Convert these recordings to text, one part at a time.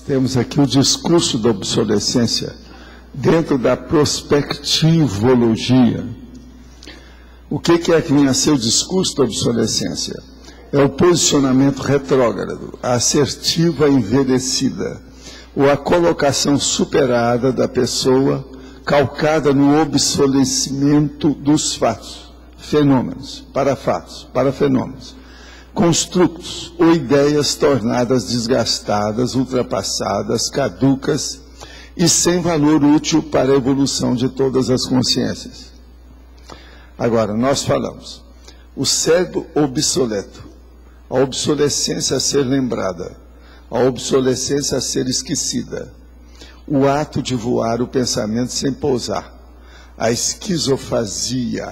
Temos aqui o discurso da obsolescência dentro da prospectivologia. O que é que vem a ser o discurso da obsolescência? É o posicionamento retrógrado, a assertiva envelhecida, ou a colocação superada da pessoa calcada no obsolecimento dos fatos, fenômenos, para fenômenos, construtos ou ideias tornadas desgastadas, ultrapassadas, caducas e sem valor útil para a evolução de todas as consciências. Agora, nós falamos, o cérebro obsoleto, a obsolescência a ser lembrada, a obsolescência a ser esquecida, o ato de voar o pensamento sem pousar, a esquizofasia,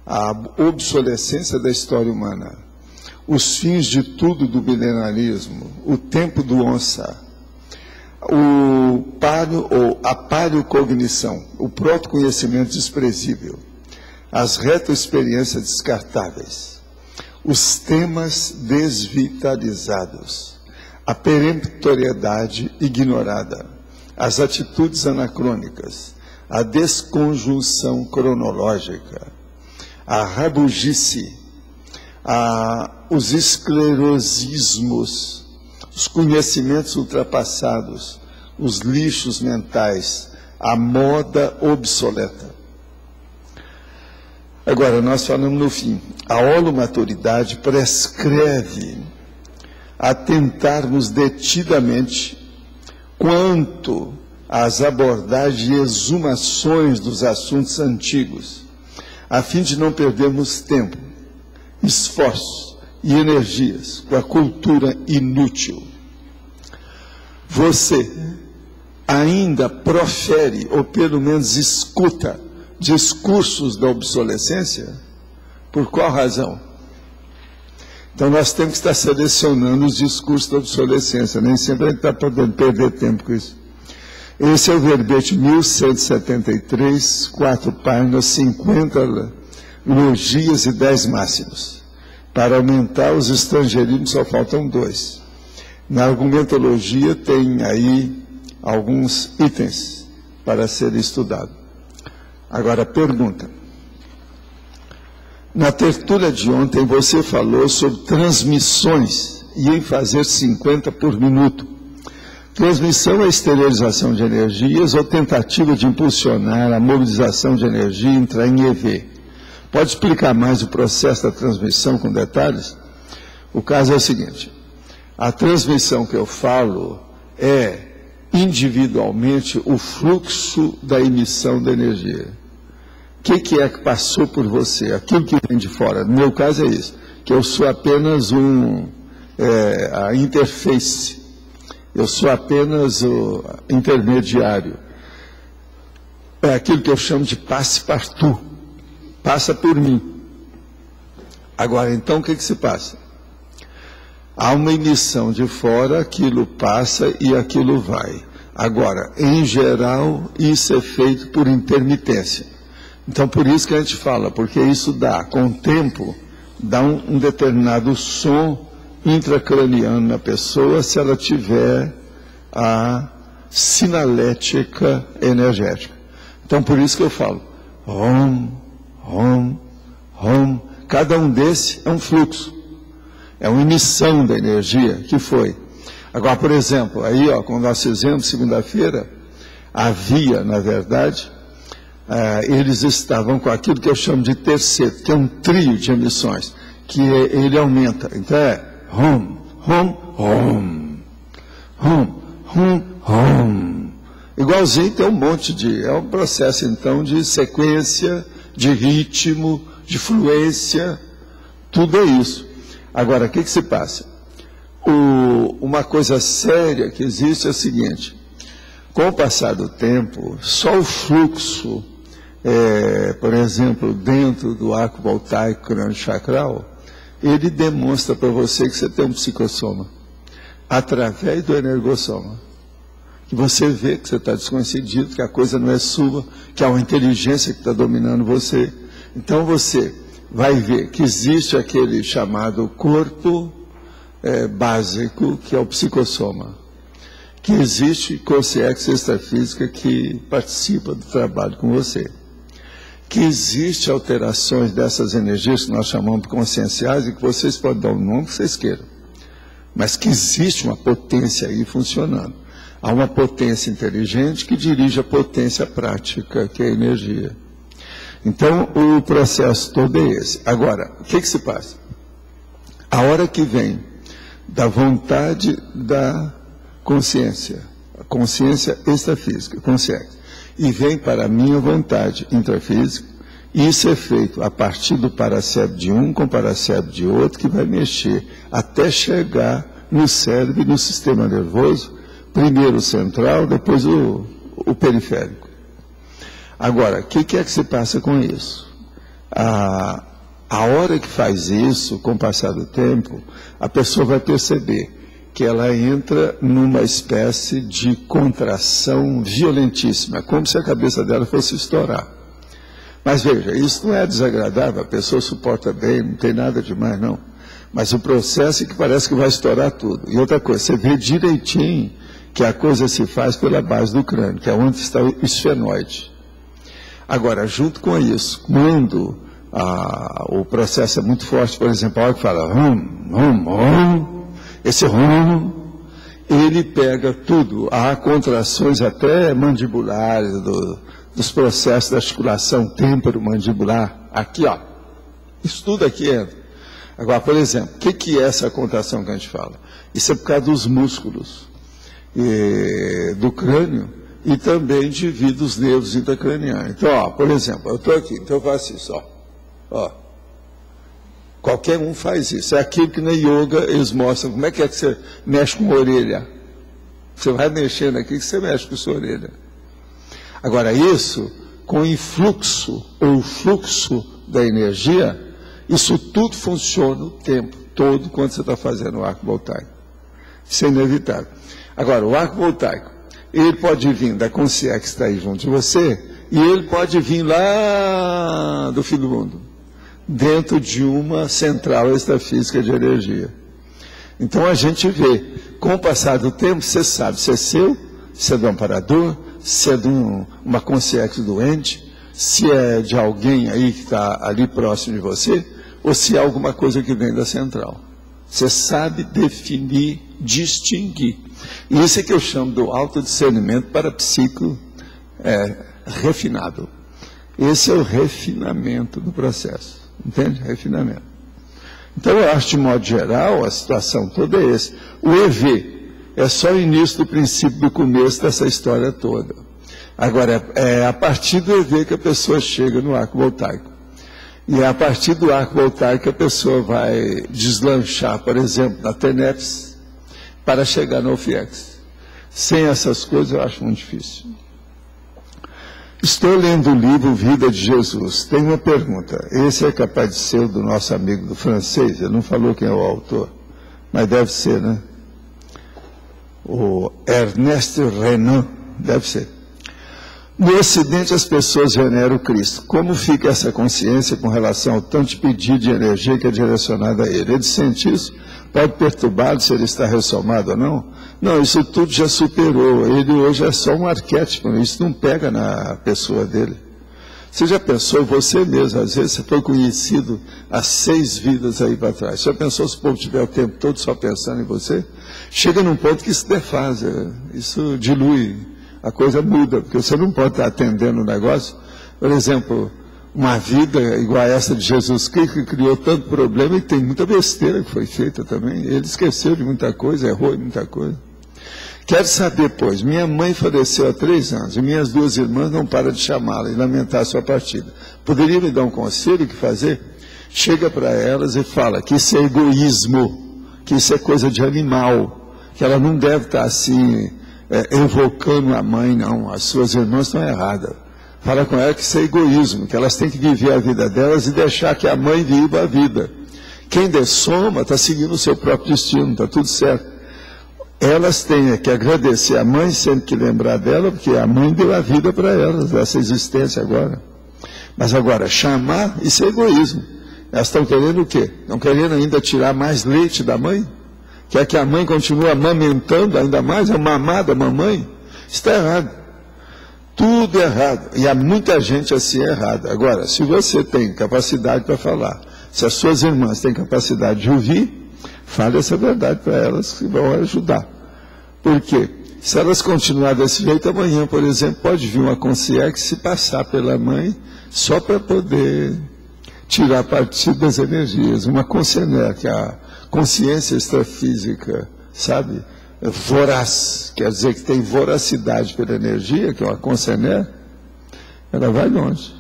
a obsolescência da história humana, os fins de tudo do milenarismo, o tempo do onça, a paleocognição, o protoconhecimento desprezível, as retroexperiências descartáveis, os temas desvitalizados, a peremptoriedade ignorada, as atitudes anacrônicas, a desconjunção cronológica, a rabugice, os esclerosismos, os conhecimentos ultrapassados, os lixos mentais, a moda obsoleta. Agora, nós falamos no fim, a holomaturidade prescreve atentarmos detidamente quanto às abordagens e exumações dos assuntos antigos, a fim de não perdermos tempo, esforços e energias com a cultura inútil. Você ainda profere, ou pelo menos escuta, discursos da obsolescência? Por qual razão? Então nós temos que estar selecionando os discursos da obsolescência, nem sempre a gente está podendo perder tempo com isso. Esse é o verbete 1173, 4 páginas, 50 logias e 10 máximos. Para aumentar os estrangeirismos só faltam 2. Na argumentologia tem aí alguns itens para ser estudado. Agora, pergunta. Na tertúlia de ontem você falou sobre transmissões e em fazer 50 por minuto. Transmissão é esterilização de energias ou tentativa de impulsionar a mobilização de energia e entrar em EV. Pode explicar mais o processo da transmissão com detalhes? O caso é o seguinte, a transmissão que eu falo é individualmente o fluxo da emissão da energia. O que é que passou por você? Aquilo que vem de fora. No meu caso é isso, que eu sou apenas a interface, eu sou apenas o intermediário. É aquilo que eu chamo de passe-partout, passa por mim. Agora, então, o que se passa? Há uma emissão de fora, aquilo passa e aquilo vai. Agora, em geral, isso é feito por intermitência. Então, por isso que a gente fala, porque isso dá, com o tempo, dá um determinado som intracraniano na pessoa, se ela tiver a sinalética energética. Então, por isso que eu falo, rom, rom, rom, cada um desse é um fluxo, é uma emissão da energia que foi. Agora, por exemplo, aí, ó, quando nós fizemos segunda-feira, havia, na verdade, eles estavam com aquilo que eu chamo de terceto, que é um trio de emissões, que ele aumenta. Então é hum, hum, hum, hum, hum, hum. Igualzinho tem um monte de... É um processo, então, de sequência, de ritmo, de fluência, tudo é isso. Agora, o que se passa? Uma coisa séria que existe é o seguinte, com o passar do tempo, só o fluxo, por exemplo, dentro do arco voltaico crânio-chacral, ele demonstra para você que você tem um psicossoma, através do energossoma. Que você vê que você está descoincidido, que a coisa não é sua, que há uma inteligência que está dominando você. Então você vai ver que existe aquele chamado corpo básico, que é o psicossoma. que existe consciência extrafísica que participa do trabalho com você, que existe alterações dessas energias que nós chamamos de conscienciais e que vocês podem dar o nome que vocês queiram, mas que existe uma potência aí funcionando. Há uma potência inteligente que dirige a potência prática, que é a energia. Então, o processo todo é esse. Agora, o que se passa? A hora que vem da vontade da consciência, a consciência extrafísica, consciência, e vem para a minha vontade intrafísica, isso é feito a partir do paracérebro de um com o paracérebro de outro, que vai mexer até chegar no cérebro e no sistema nervoso, primeiro o central, depois o periférico. Agora, o que é que se passa com isso? A hora que faz isso, com o passar do tempo, a pessoa vai perceber que ela entra numa espécie de contração violentíssima, como se a cabeça dela fosse estourar. Mas veja, isso não é desagradável, a pessoa suporta bem, não tem nada demais não. Mas o processo é que parece que vai estourar tudo. E outra coisa, você vê direitinho que a coisa se faz pela base do crânio, que é onde está o esfenoide. Agora, junto com isso, quando o processo é muito forte, por exemplo, a hora que fala esse ele pega tudo, há contrações até mandibulares, dos processos da articulação temporomandibular, aqui ó, isso tudo aqui entra. Agora, por exemplo, o que é essa contração que a gente fala? Isso é por causa dos músculos do crânio e também divide os nervos intracranianos. Então, ó, por exemplo, eu estou aqui, então eu faço isso, ó. Qualquer um faz isso. É aquilo que na yoga eles mostram. Como é que você mexe com a orelha? Você vai mexendo aqui que você mexe com a sua orelha. Agora, isso, com o influxo ou o fluxo da energia, isso tudo funciona o tempo todo quando você está fazendo o arco voltaico. Isso é inevitável. Agora, o arco voltaico, ele pode vir da consciência que está aí junto de você, e ele pode vir lá do fim do mundo, dentro de uma central extrafísica de energia. Então a gente vê, com o passar do tempo, você sabe se é seu, se é do amparador, se é de uma consciência doente, se é de alguém aí que está ali próximo de você, ou se é alguma coisa que vem da central. Você sabe definir, distinguir. E isso é que eu chamo do autodiscernimento para psico refinado. Esse é o refinamento do processo. Entende? Refinamento. Então, eu acho, de modo geral, a situação toda é essa. O EV é só o início do princípio, do começo dessa história toda. Agora, é a partir do EV que a pessoa chega no arco voltaico. E é a partir do arco voltaico que a pessoa vai deslanchar, por exemplo, na TENEPS, para chegar no OFIEX. Sem essas coisas, eu acho muito difícil. Estou lendo o livro Vida de Jesus. Tem uma pergunta. Esse é capaz de ser o do nosso amigo do francês? Ele não falou quem é o autor, mas deve ser, né? O Ernest Renan, deve ser. No Ocidente, as pessoas veneram Cristo. Como fica essa consciência com relação ao tanto de pedido de energia que é direcionado a ele? Ele sente isso? Pode perturbá-lo se ele está ressomado ou não? Não, isso tudo já superou. Ele hoje é só um arquétipo, isso não pega na pessoa dele. Você já pensou, você mesmo, às vezes você foi conhecido há 6 vidas aí para trás. Você já pensou se o povo tiver o tempo todo só pensando em você? Chega num ponto que isso defaz, isso dilui, a coisa muda, porque você não pode estar atendendo o negócio. Por exemplo, uma vida igual a essa de Jesus Cristo, que criou tanto problema e tem muita besteira que foi feita também. Ele esqueceu de muita coisa, errou em muita coisa. Quero saber, pois, minha mãe faleceu há 3 anos e minhas 2 irmãs não param de chamá-la e lamentar a sua partida. Poderia me dar um conselho? O que fazer? Chega para elas e fala que isso é egoísmo, que isso é coisa de animal, que ela não deve estar assim, evocando a mãe, não. As suas irmãs estão erradas. Fala com ela que isso é egoísmo, que elas têm que viver a vida delas e deixar que a mãe viva a vida. Quem dessoma está seguindo o seu próprio destino, está tudo certo. Elas têm que agradecer a mãe, sempre que lembrar dela, porque a mãe deu a vida para elas, essa existência agora. Mas agora, chamar, isso é egoísmo. Elas estão querendo o quê? Estão querendo ainda tirar mais leite da mãe? Quer que a mãe continue amamentando ainda mais, a mamar da mamãe? Está errado. Tudo errado. E há muita gente assim errada. Agora, se você tem capacidade para falar, se as suas irmãs têm capacidade de ouvir, fale essa verdade para elas que vão ajudar. Por quê? Se elas continuarem desse jeito, amanhã, por exemplo, pode vir uma concierge se passar pela mãe só para poder tirar partido das energias. Uma concierge, que é a consciência extrafísica, sabe? Voraz, quer dizer que tem voracidade pela energia, que é uma concierge, ela vai longe.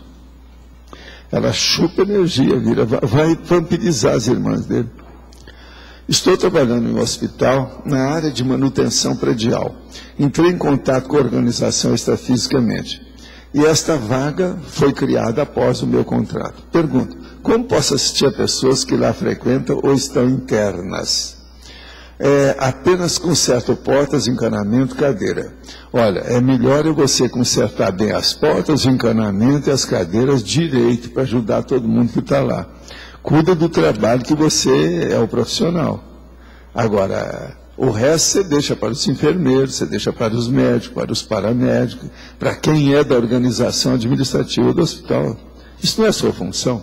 Ela chupa energia, vai vampirizar as irmãs dele. Estou trabalhando em um hospital na área de manutenção predial. Entrei em contato com a organização extrafisicamente. E esta vaga foi criada após o meu contrato. Pergunto, como posso assistir a pessoas que lá frequentam ou estão internas? Apenas conserto portas, encanamento, cadeira. Olha, é melhor você consertar bem as portas, o encanamento e as cadeiras direito para ajudar todo mundo que está lá. Cuida do trabalho que você é o profissional. Agora, o resto você deixa para os enfermeiros, você deixa para os médicos, para os paramédicos, para quem é da organização administrativa do hospital. Isso não é sua função.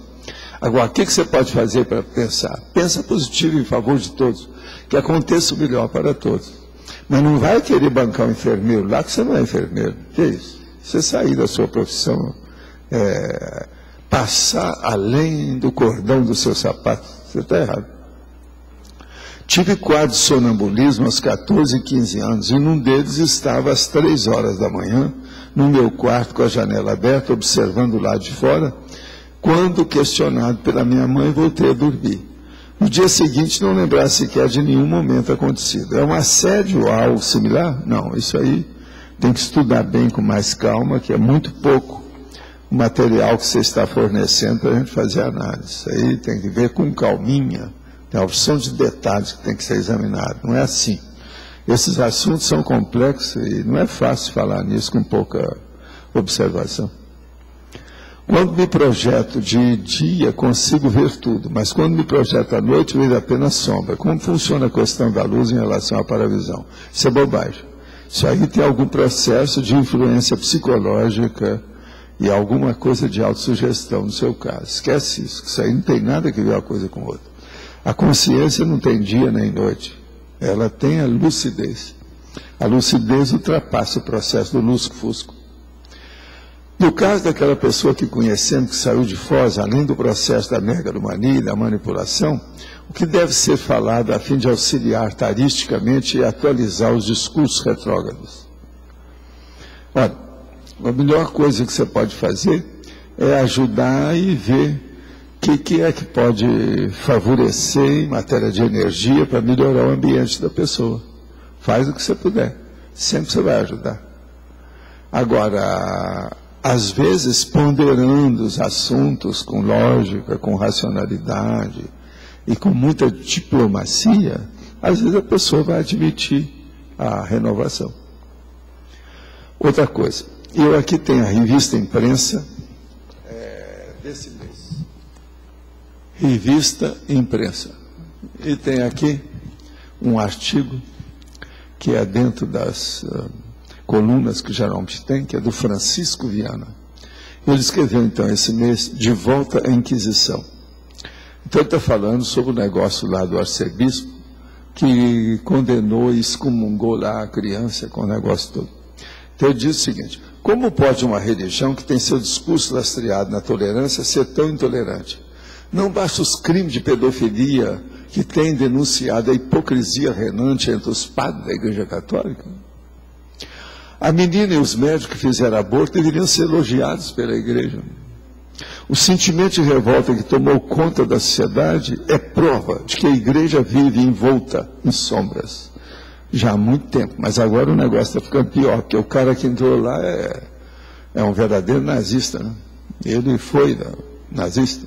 Agora, o que você pode fazer para pensar? Pensa positivo em favor de todos, que aconteça o melhor para todos. Mas não vai querer bancar um enfermeiro lá que você não é enfermeiro. Que isso? Você sair da sua profissão, passar além do cordão do seu sapato, você está errado. Tive quadro de sonambulismo aos 14 e 15 anos, e num deles estava às 3 horas da manhã, no meu quarto com a janela aberta, observando o lado de fora, quando questionado pela minha mãe, voltei a dormir. No dia seguinte, não lembrar sequer de nenhum momento acontecido. É um assédio ou algo similar? Não, isso aí tem que estudar bem com mais calma, que é muito pouco o material que você está fornecendo para a gente fazer a análise. Isso aí tem que ver com calminha, tem a opção de detalhes que tem que ser examinado. Não é assim. Esses assuntos são complexos e não é fácil falar nisso com pouca observação. Quando me projeto de dia, consigo ver tudo, mas quando me projeto à noite, vejo apenas sombra. Como funciona a questão da luz em relação à paravisão? Isso é bobagem. Isso aí tem algum processo de influência psicológica e alguma coisa de autossugestão no seu caso. Esquece isso, que isso aí não tem nada que ver uma coisa com outra. A consciência não tem dia nem noite, ela tem a lucidez. A lucidez ultrapassa o processo do lusco-fusco. No caso daquela pessoa que conhecemos, que saiu de Foz, além do processo da megalomania e da manipulação, o que deve ser falado a fim de auxiliar taristicamente e atualizar os discursos retrógrados? Olha, a melhor coisa que você pode fazer é ajudar e ver o que é que pode favorecer em matéria de energia para melhorar o ambiente da pessoa. Faz o que você puder, sempre você vai ajudar. Agora, às vezes, ponderando os assuntos com lógica, com racionalidade e com muita diplomacia, às vezes a pessoa vai admitir a renovação. Outra coisa, eu aqui tenho a revista Imprensa desse mês. Revista Imprensa. E tem aqui um artigo que é dentro das colunas que geralmente tem, que é do Francisco Viana. Ele escreveu, então, esse mês, De Volta à Inquisição. Então, ele está falando sobre o negócio lá do arcebispo, que condenou e excomungou lá a criança com o negócio todo. Então, ele diz o seguinte: como pode uma religião que tem seu discurso lastreado na tolerância ser tão intolerante? Não basta os crimes de pedofilia que têm denunciado a hipocrisia reinante entre os padres da Igreja Católica? A menina e os médicos que fizeram aborto deveriam ser elogiados pela Igreja. O sentimento de revolta que tomou conta da sociedade é prova de que a Igreja vive envolta em sombras já há muito tempo. Mas agora o negócio está ficando pior, porque o cara que entrou lá é um verdadeiro nazista, né? Ele foi nazista.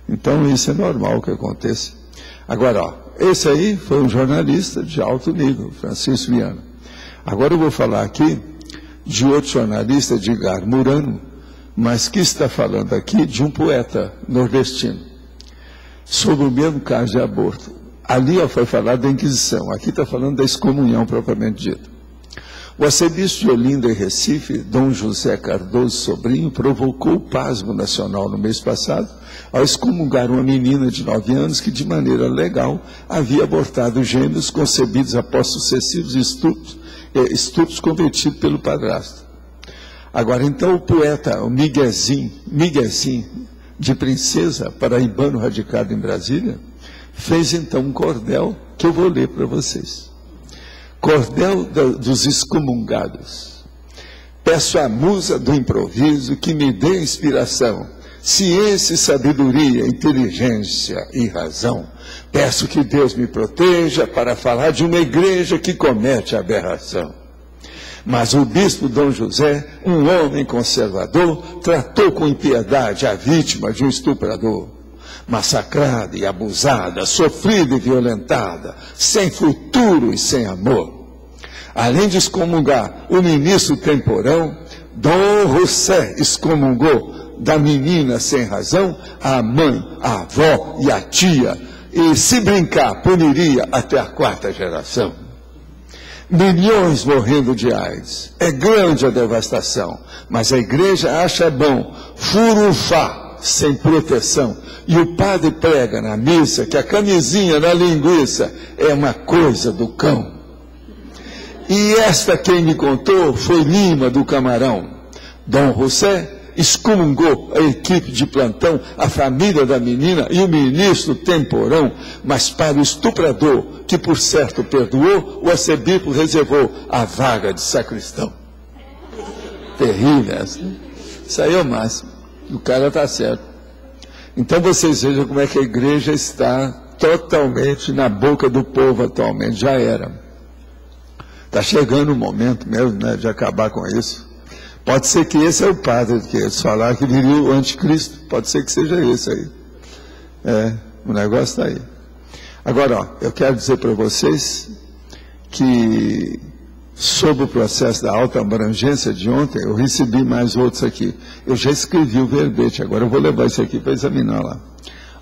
Então isso é normal que aconteça. Agora, ó, esse aí foi um jornalista de alto nível, Francisco Viana. Agora eu vou falar aqui de outro jornalista, Edgar Murano, mas que está falando aqui de um poeta nordestino, sobre o mesmo caso de aborto. Ali foi falado da Inquisição, aqui está falando da excomunhão propriamente dita. O arcebispo de Olinda e Recife, Dom José Cardoso Sobrinho, provocou o pasmo nacional no mês passado, ao excomungar uma menina de 9 anos que, de maneira legal, havia abortado gêmeos concebidos após sucessivos estupros cometidos pelo padrasto. Agora, então, o poeta, o Miguezinho de Princesa, paraibano radicado em Brasília, fez então um cordel que eu vou ler para vocês. Cordel dos excomungados. Peço à musa do improviso que me dê inspiração, ciência, sabedoria, inteligência e razão. Peço que Deus me proteja para falar de uma igreja que comete aberração. Mas o bispo Dom José, um homem conservador, tratou com impiedade a vítima de um estuprador. Massacrada e abusada, sofrida e violentada, sem futuro e sem amor. Além de excomungar o ministro temporão, Dom José excomungou da menina sem razão a mãe, a avó e a tia, e se brincar puniria até a 4ª geração. Milhões morrendo de AIDS, é grande a devastação, mas a igreja acha bom furunfar sem proteção. E o padre prega na missa que a camisinha na linguiça é uma coisa do cão. E esta quem me contou foi Lima do Camarão. Dom José excomungou a equipe de plantão, a família da menina e o ministro temporão, mas para o estuprador, que por certo perdoou, o arcebispo reservou a vaga de sacristão. Terrível essa. Isso aí é o máximo. O cara está certo. Então vocês vejam como é que a igreja está totalmente na boca do povo atualmente. Já era. Está chegando o momento mesmo, né, de acabar com isso. Pode ser que esse é o padre que eles falaram que viria o anticristo. Pode ser que seja esse aí. O negócio está aí. Agora, ó, eu quero dizer para vocês que sobre o processo da alta abrangência de ontem, eu recebi mais outros aqui. Eu já escrevi o verbete, agora eu vou levar isso aqui para examinar lá.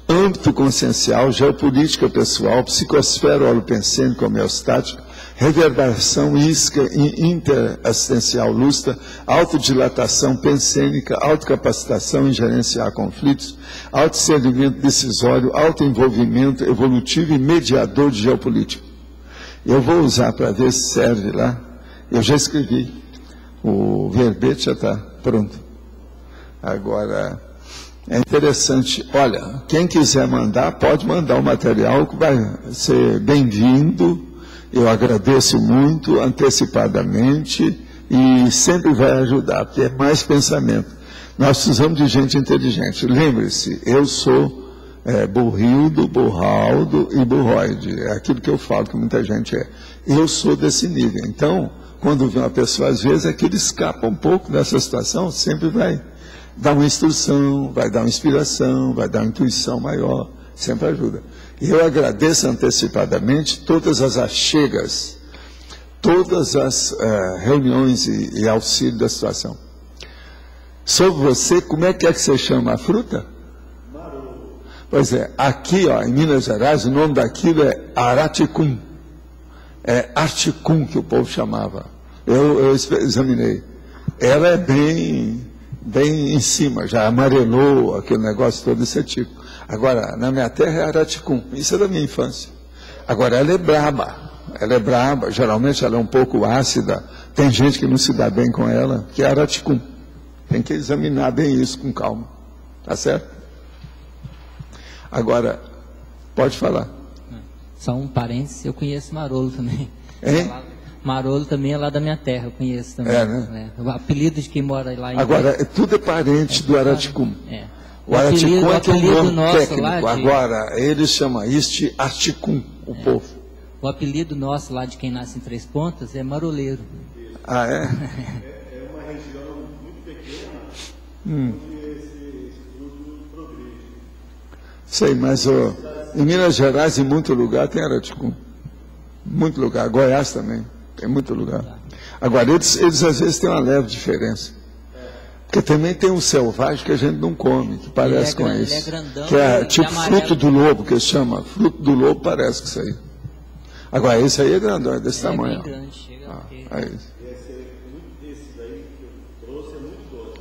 Âmbito consciencial, geopolítica pessoal, psicosfera holopensênica homeostática, reverberação isca interassistencial lustra, autodilatação pensênica, autocapacitação em gerenciar conflitos, autodiscernimento decisório, autoenvolvimento evolutivo e mediador de geopolítica. Eu vou usar para ver se serve lá. Eu já escrevi. O verbete já está pronto. Agora, é interessante. Olha, quem quiser mandar, pode mandar o material que vai ser bem-vindo. Eu agradeço muito, antecipadamente, e sempre vai ajudar, porque é mais pensamento. Nós precisamos de gente inteligente. Lembre-se, eu sou burrildo, burraldo e burroide. É aquilo que eu falo que muita gente é. Eu sou desse nível. Então, quando vem uma pessoa, às vezes, é que ele escapa um pouco dessa situação, sempre vai dar uma instrução, vai dar uma inspiração, vai dar uma intuição maior, sempre ajuda. E eu agradeço antecipadamente todas as achegas, todas as reuniões e auxílio da situação. Sobre você, como é que você chama a fruta? Pois é, aqui ó, em Minas Gerais, o nome daquilo é araticum. É articum que o povo chamava. Eu examinei. Ela é bem em cima, já amarelou, aquele negócio todo desse tipo. Agora, na minha terra é araticum. Isso é da minha infância. Agora, ela é braba, geralmente ela é um pouco ácida. Tem gente que não se dá bem com ela, que é araticum. Tem que examinar bem isso com calma. Tá certo? Agora, pode falar. Só um parênteses, eu conheço Marolo também. Hein? Marolo também é lá da minha terra, eu conheço também. Né? O apelido de quem mora lá em... Agora, tudo é parente do araticum. O araticum é que é um nome técnico. Lá de... Agora, eles chamam isso de articum, o povo. O apelido nosso lá de quem nasce em Três Pontas é maroleiro. Ah, é? É uma região muito pequena. Sei, mas em Minas Gerais, em muito lugar, tem araticum. Muito lugar. Goiás também, tem muito lugar. Agora, eles às vezes têm uma leve diferença. Porque também tem um selvagem que a gente não come, que parece com Ele esse. é grandão, Que é tipo amarelo. fruto do lobo, que se chama. Fruto do lobo parece com isso aí. Agora, esse aí é grandão, é desse tamanho. É bem grande, chega a ter. Aí. Esse é muito desses aí que eu trouxe, é muito doce.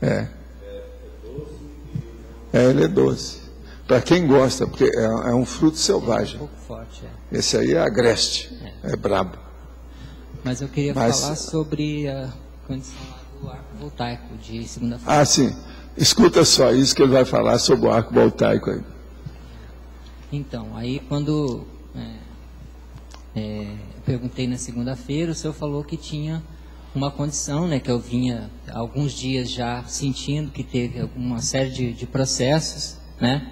É. É doce Ele é doce. Para quem gosta, porque é um fruto Um selvagem. pouco forte, Esse aí é agreste, é brabo. Mas eu queria Mas- falar sobre a condição lá do arco voltaico de segunda-feira. Ah, sim. Escuta só isso que ele vai falar sobre o arco voltaico aí. Então, aí quando eu perguntei na segunda-feira, o senhor falou que tinha uma condição, né, que eu vinha há alguns dias já sentindo que teve uma série de processos, né,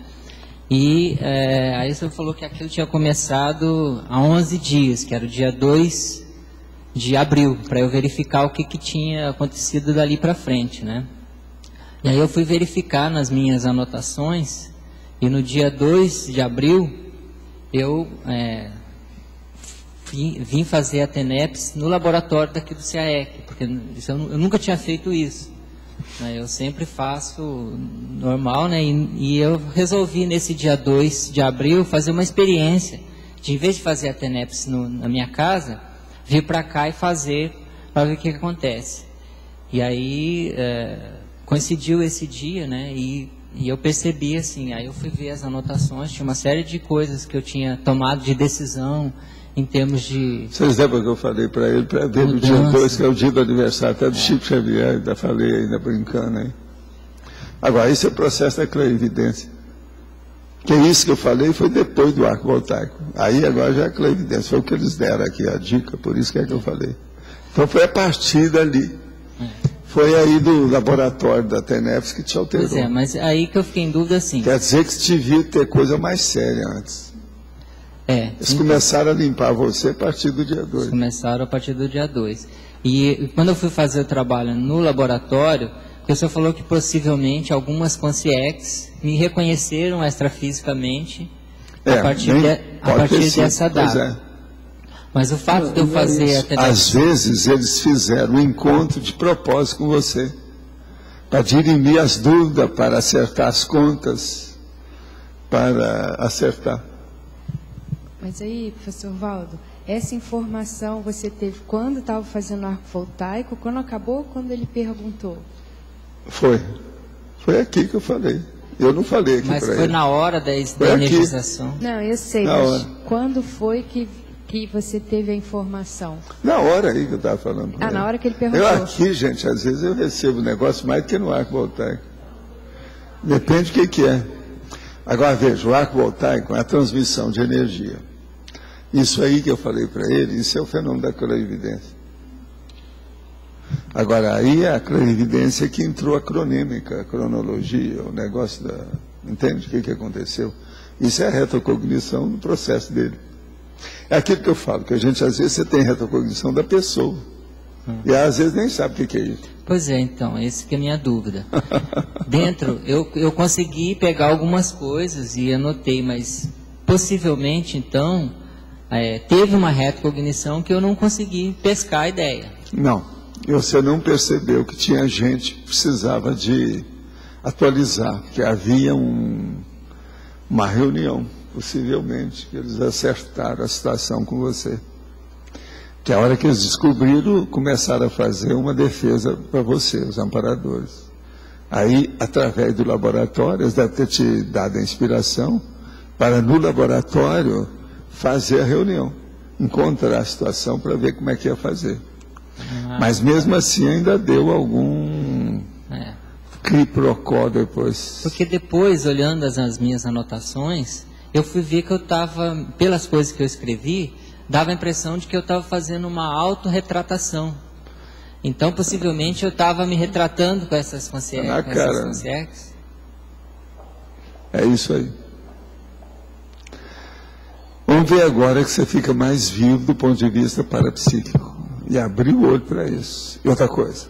e aí o senhor falou que aquilo tinha começado há 11 dias, que era o dia 2 de abril, para eu verificar o que tinha acontecido dali para frente, né. E aí eu fui verificar nas minhas anotações, e no dia 2 de abril, eu vim fazer a TENEPS no laboratório daqui do CAEC, porque eu nunca tinha feito isso. Né? Eu sempre faço normal, né? E eu resolvi nesse dia 2 de abril fazer uma experiência, de em vez de fazer a TENEPS na minha casa, vir para cá e fazer, para ver o que acontece. E aí coincidiu esse dia, né? E eu percebi assim, aí eu fui ver as anotações, tinha uma série de coisas que eu tinha tomado de decisão em termos de... Vocês lembram que eu falei para ele, para ver no dia 2, que é o dia do aniversário, até do Chico Xavier, ainda falei, ainda brincando aí. Agora, esse é o processo da clarividência. Que isso que eu falei foi depois do arco voltaico. Aí agora já é clarividência, foi o que eles deram aqui, a dica, por isso que é que eu falei. Então foi a partir dali. Foi aí do laboratório da TENEPS que te alterou. Pois é, mas aí que eu fiquei em dúvida assim. Quer dizer que você devia ter coisa mais séria antes. Eles começaram a limpar você a partir do dia 2. Começaram a partir do dia 2. E quando eu fui fazer o trabalho no laboratório, o professor falou que possivelmente algumas consciex me reconheceram extrafisicamente a partir dessa data. Mas o fato de eu fazer a TENEPS... Às vezes eles fizeram um encontro de propósito com você, para dirimir as dúvidas, para acertar as contas, para acertar. Mas aí, professor Valdo, essa informação você teve quando estava fazendo arco voltaico, quando acabou ou quando ele perguntou? Foi aqui que eu falei. Eu não falei aqui para ele. Mas foi na hora da energização? Não, eu sei, mas quando foi que você teve a informação? Na hora aí que eu estava falando. Na hora que ele perguntou. Eu aqui, gente, às vezes eu recebo negócio mais do que no arco voltaico. Depende do que é. Agora veja, o arco voltaico é a transmissão de energia. Isso aí que eu falei para ele, isso é o fenômeno da clarividência. Agora, aí é a clarividência que entrou a cronêmica, a cronologia, o negócio da... Entende o que aconteceu? Isso é a retrocognição no processo dele. É aquilo que eu falo, que a gente, às vezes, você tem retrocognição da pessoa. E às vezes nem sabe o que é isso. Pois é, então, essa que é a minha dúvida. Dentro, eu consegui pegar algumas coisas e anotei, mas possivelmente, então, teve uma retrocognição que eu não consegui pescar a ideia. Não, você não percebeu que tinha gente que precisava de atualizar, que havia uma reunião, possivelmente, que eles acertaram a situação com você. Que a hora que eles descobriram, começaram a fazer uma defesa para você, os amparadores. Aí, através do laboratório, eles devem ter te dado a inspiração para, no laboratório, fazer a reunião, encontrar a situação para ver como é que ia fazer. Mas mesmo assim ainda deu algum quiprocó depois. Porque depois, olhando as minhas anotações, eu fui ver que eu estava, pelas coisas que eu escrevi, dava a impressão de que eu estava fazendo uma autorretratação. Então, possivelmente, eu estava me retratando com essas consciências. É isso aí. Vamos ver agora que você fica mais vivo do ponto de vista parapsíquico. E abrir o olho para isso. E outra coisa,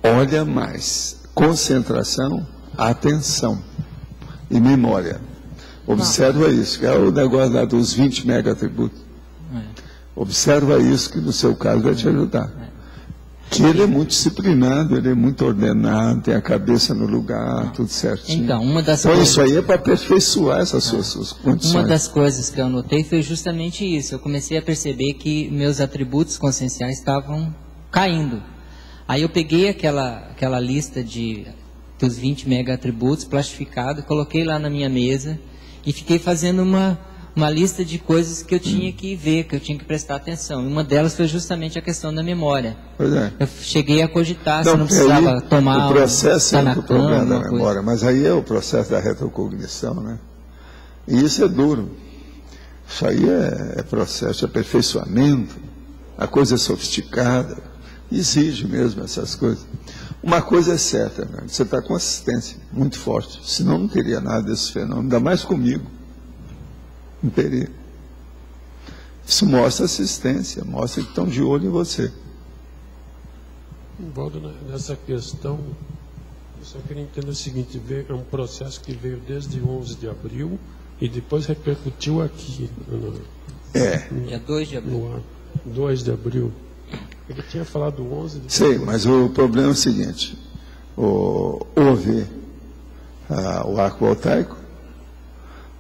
olha mais. Concentração, atenção e memória. Observa isso, que é o negócio lá dos 20 mega atributos. Observa isso, que no seu caso vai te ajudar. Que ele é muito disciplinado, ele é muito ordenado, tem a cabeça no lugar, tudo certinho. Então, uma das Então coisas... isso aí é para aperfeiçoar essas suas condições. Uma das coisas que eu notei foi justamente isso. Eu comecei a perceber que meus atributos conscienciais estavam caindo. Aí eu peguei aquela lista dos 20 mega atributos plastificado, coloquei lá na minha mesa e fiquei fazendo uma lista de coisas que eu tinha que ver, que eu tinha que prestar atenção. E uma delas foi justamente a questão da memória. Pois é. Eu cheguei a cogitar se não precisava tomar o processo tá é o problema da coisa. memória, mas aí é o processo da retrocognição, né? E isso é duro. Isso aí é processo de aperfeiçoamento, a coisa é sofisticada, exige mesmo essas coisas. Uma coisa é certa, né? Você está com assistência muito forte, senão não teria nada desse fenômeno, ainda mais comigo. Não teria. Isso mostra assistência, mostra que estão de olho em você. Valdo, nessa questão, eu só queria entender o seguinte, é um processo que veio desde 11 de abril e depois repercutiu aqui. Dia 2 de abril. No 2 de abril. Ele tinha falado 11 de Sei, mas o problema é o seguinte, houve o arco voltaico,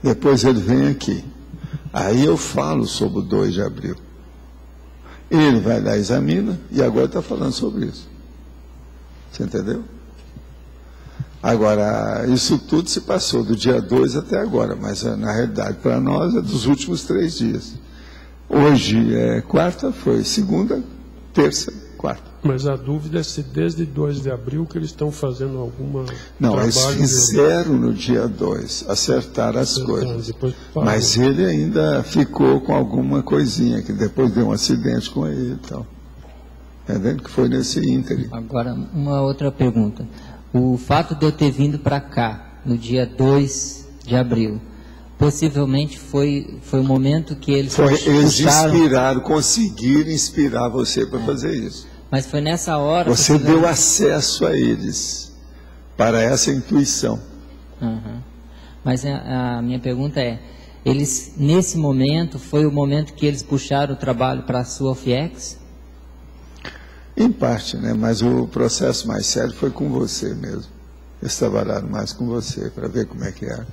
depois ele vem aqui. Aí eu falo sobre o 2 de abril. Ele vai lá, examina, e agora está falando sobre isso. Você entendeu? Agora, isso tudo se passou do dia 2 até agora, mas na realidade, para nós, é dos últimos 3 dias. Hoje é quarta, foi segunda, terça, quarta. Mas a dúvida é se desde 2 de abril que eles estão fazendo alguma... Não, eles fizeram no dia 2, acertaram as coisas. Mas ele ainda ficou com alguma coisinha, que depois deu um acidente com ele e tal. Entendendo que foi nesse ínterim. Agora, uma outra pergunta. O fato de eu ter vindo para cá, no dia 2 de abril, possivelmente foi o momento que eles eles inspiraram, conseguiram inspirar você para fazer isso. Mas foi nessa hora... Você deu acesso a eles para essa intuição. Uhum. Mas a minha pergunta é, eles, nesse momento, foi o momento que eles puxaram o trabalho para a sua FIEX? Em parte, né? Mas o processo mais sério foi com você mesmo. Eles trabalharam mais com você para ver como é que era.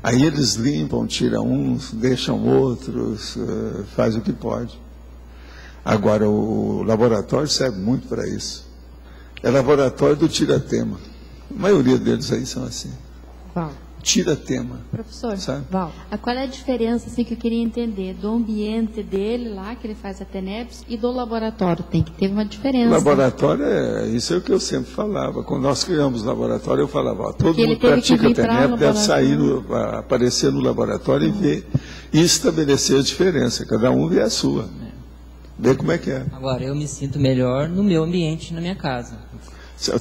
Aí eles limpam, tiram uns, deixam outros, faz o que pode. Agora, o laboratório serve muito para isso. É laboratório do tira-tema. A maioria deles aí são assim. Val. Tira-tema. Professor, sabe? Val, qual é a diferença assim, que eu queria entender do ambiente dele lá, que ele faz a TENEPS, e do laboratório? Tem que ter uma diferença. O laboratório, isso é o que eu sempre falava. Quando nós criamos o laboratório, eu falava, todo mundo que pratica TENEPS deve sair, aparecer no laboratório e ver e estabelecer a diferença. Cada um vê a sua. Ver como é que é. Agora, eu me sinto melhor no meu ambiente, na minha casa.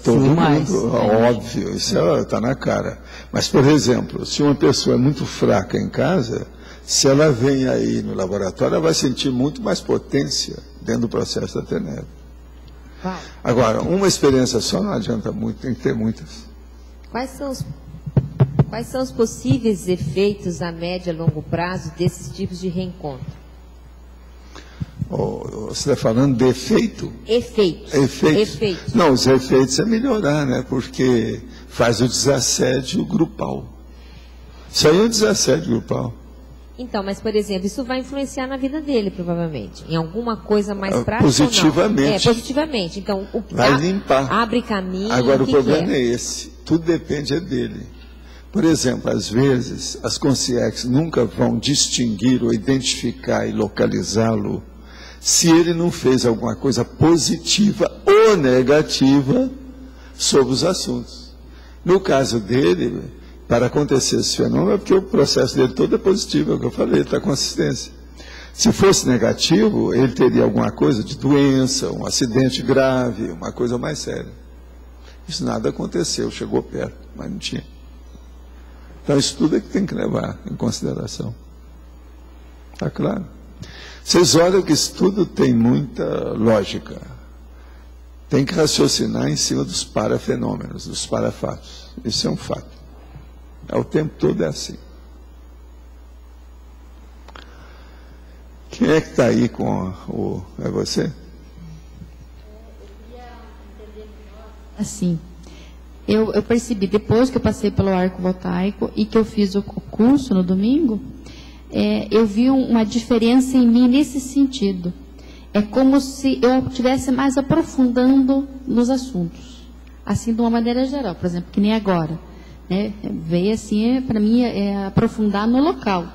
Todo mundo, óbvio, isso está na cara. Mas, por exemplo, se uma pessoa é muito fraca em casa, se ela vem aí no laboratório, ela vai sentir muito mais potência dentro do processo da TENEPS. Agora, uma experiência só não adianta muito, tem que ter muitas. Quais são os possíveis efeitos a médio e longo prazo desses tipos de reencontro? Você está falando de efeito? Efeitos. Não, os efeitos é melhorar, né? Porque faz o desassédio grupal. Isso aí é um desassédio grupal. Então, mas, por exemplo, isso vai influenciar na vida dele, provavelmente. Em alguma coisa mais prática positivamente. ou não? Positivamente. Então, vai limpar. Abre caminho. Agora, o problema é esse. Tudo depende dele. Por exemplo, às vezes, as consciências nunca vão distinguir ou identificar e localizá-lo se ele não fez alguma coisa positiva ou negativa sobre os assuntos. No caso dele, para acontecer esse fenômeno, é porque o processo dele todo é positivo, é o que eu falei, ele está com assistência. Se fosse negativo, ele teria alguma coisa de doença, um acidente grave, uma coisa mais séria. Isso nada aconteceu, chegou perto, mas não tinha. Então, isso tudo é que tem que levar em consideração. Está claro? Vocês olham que isso tudo tem muita lógica. Tem que raciocinar em cima dos parafenômenos, dos parafatos. Isso é um fato. O tempo todo é assim. Quem é que está aí com o... É você? Assim, eu percebi, depois que eu passei pelo arco voltaico e que eu fiz o curso no domingo, eu vi uma diferença em mim nesse sentido. É como se eu estivesse mais aprofundando nos assuntos, assim, de uma maneira geral, por exemplo, que nem agora. Né? Veio assim, para mim, aprofundar no local.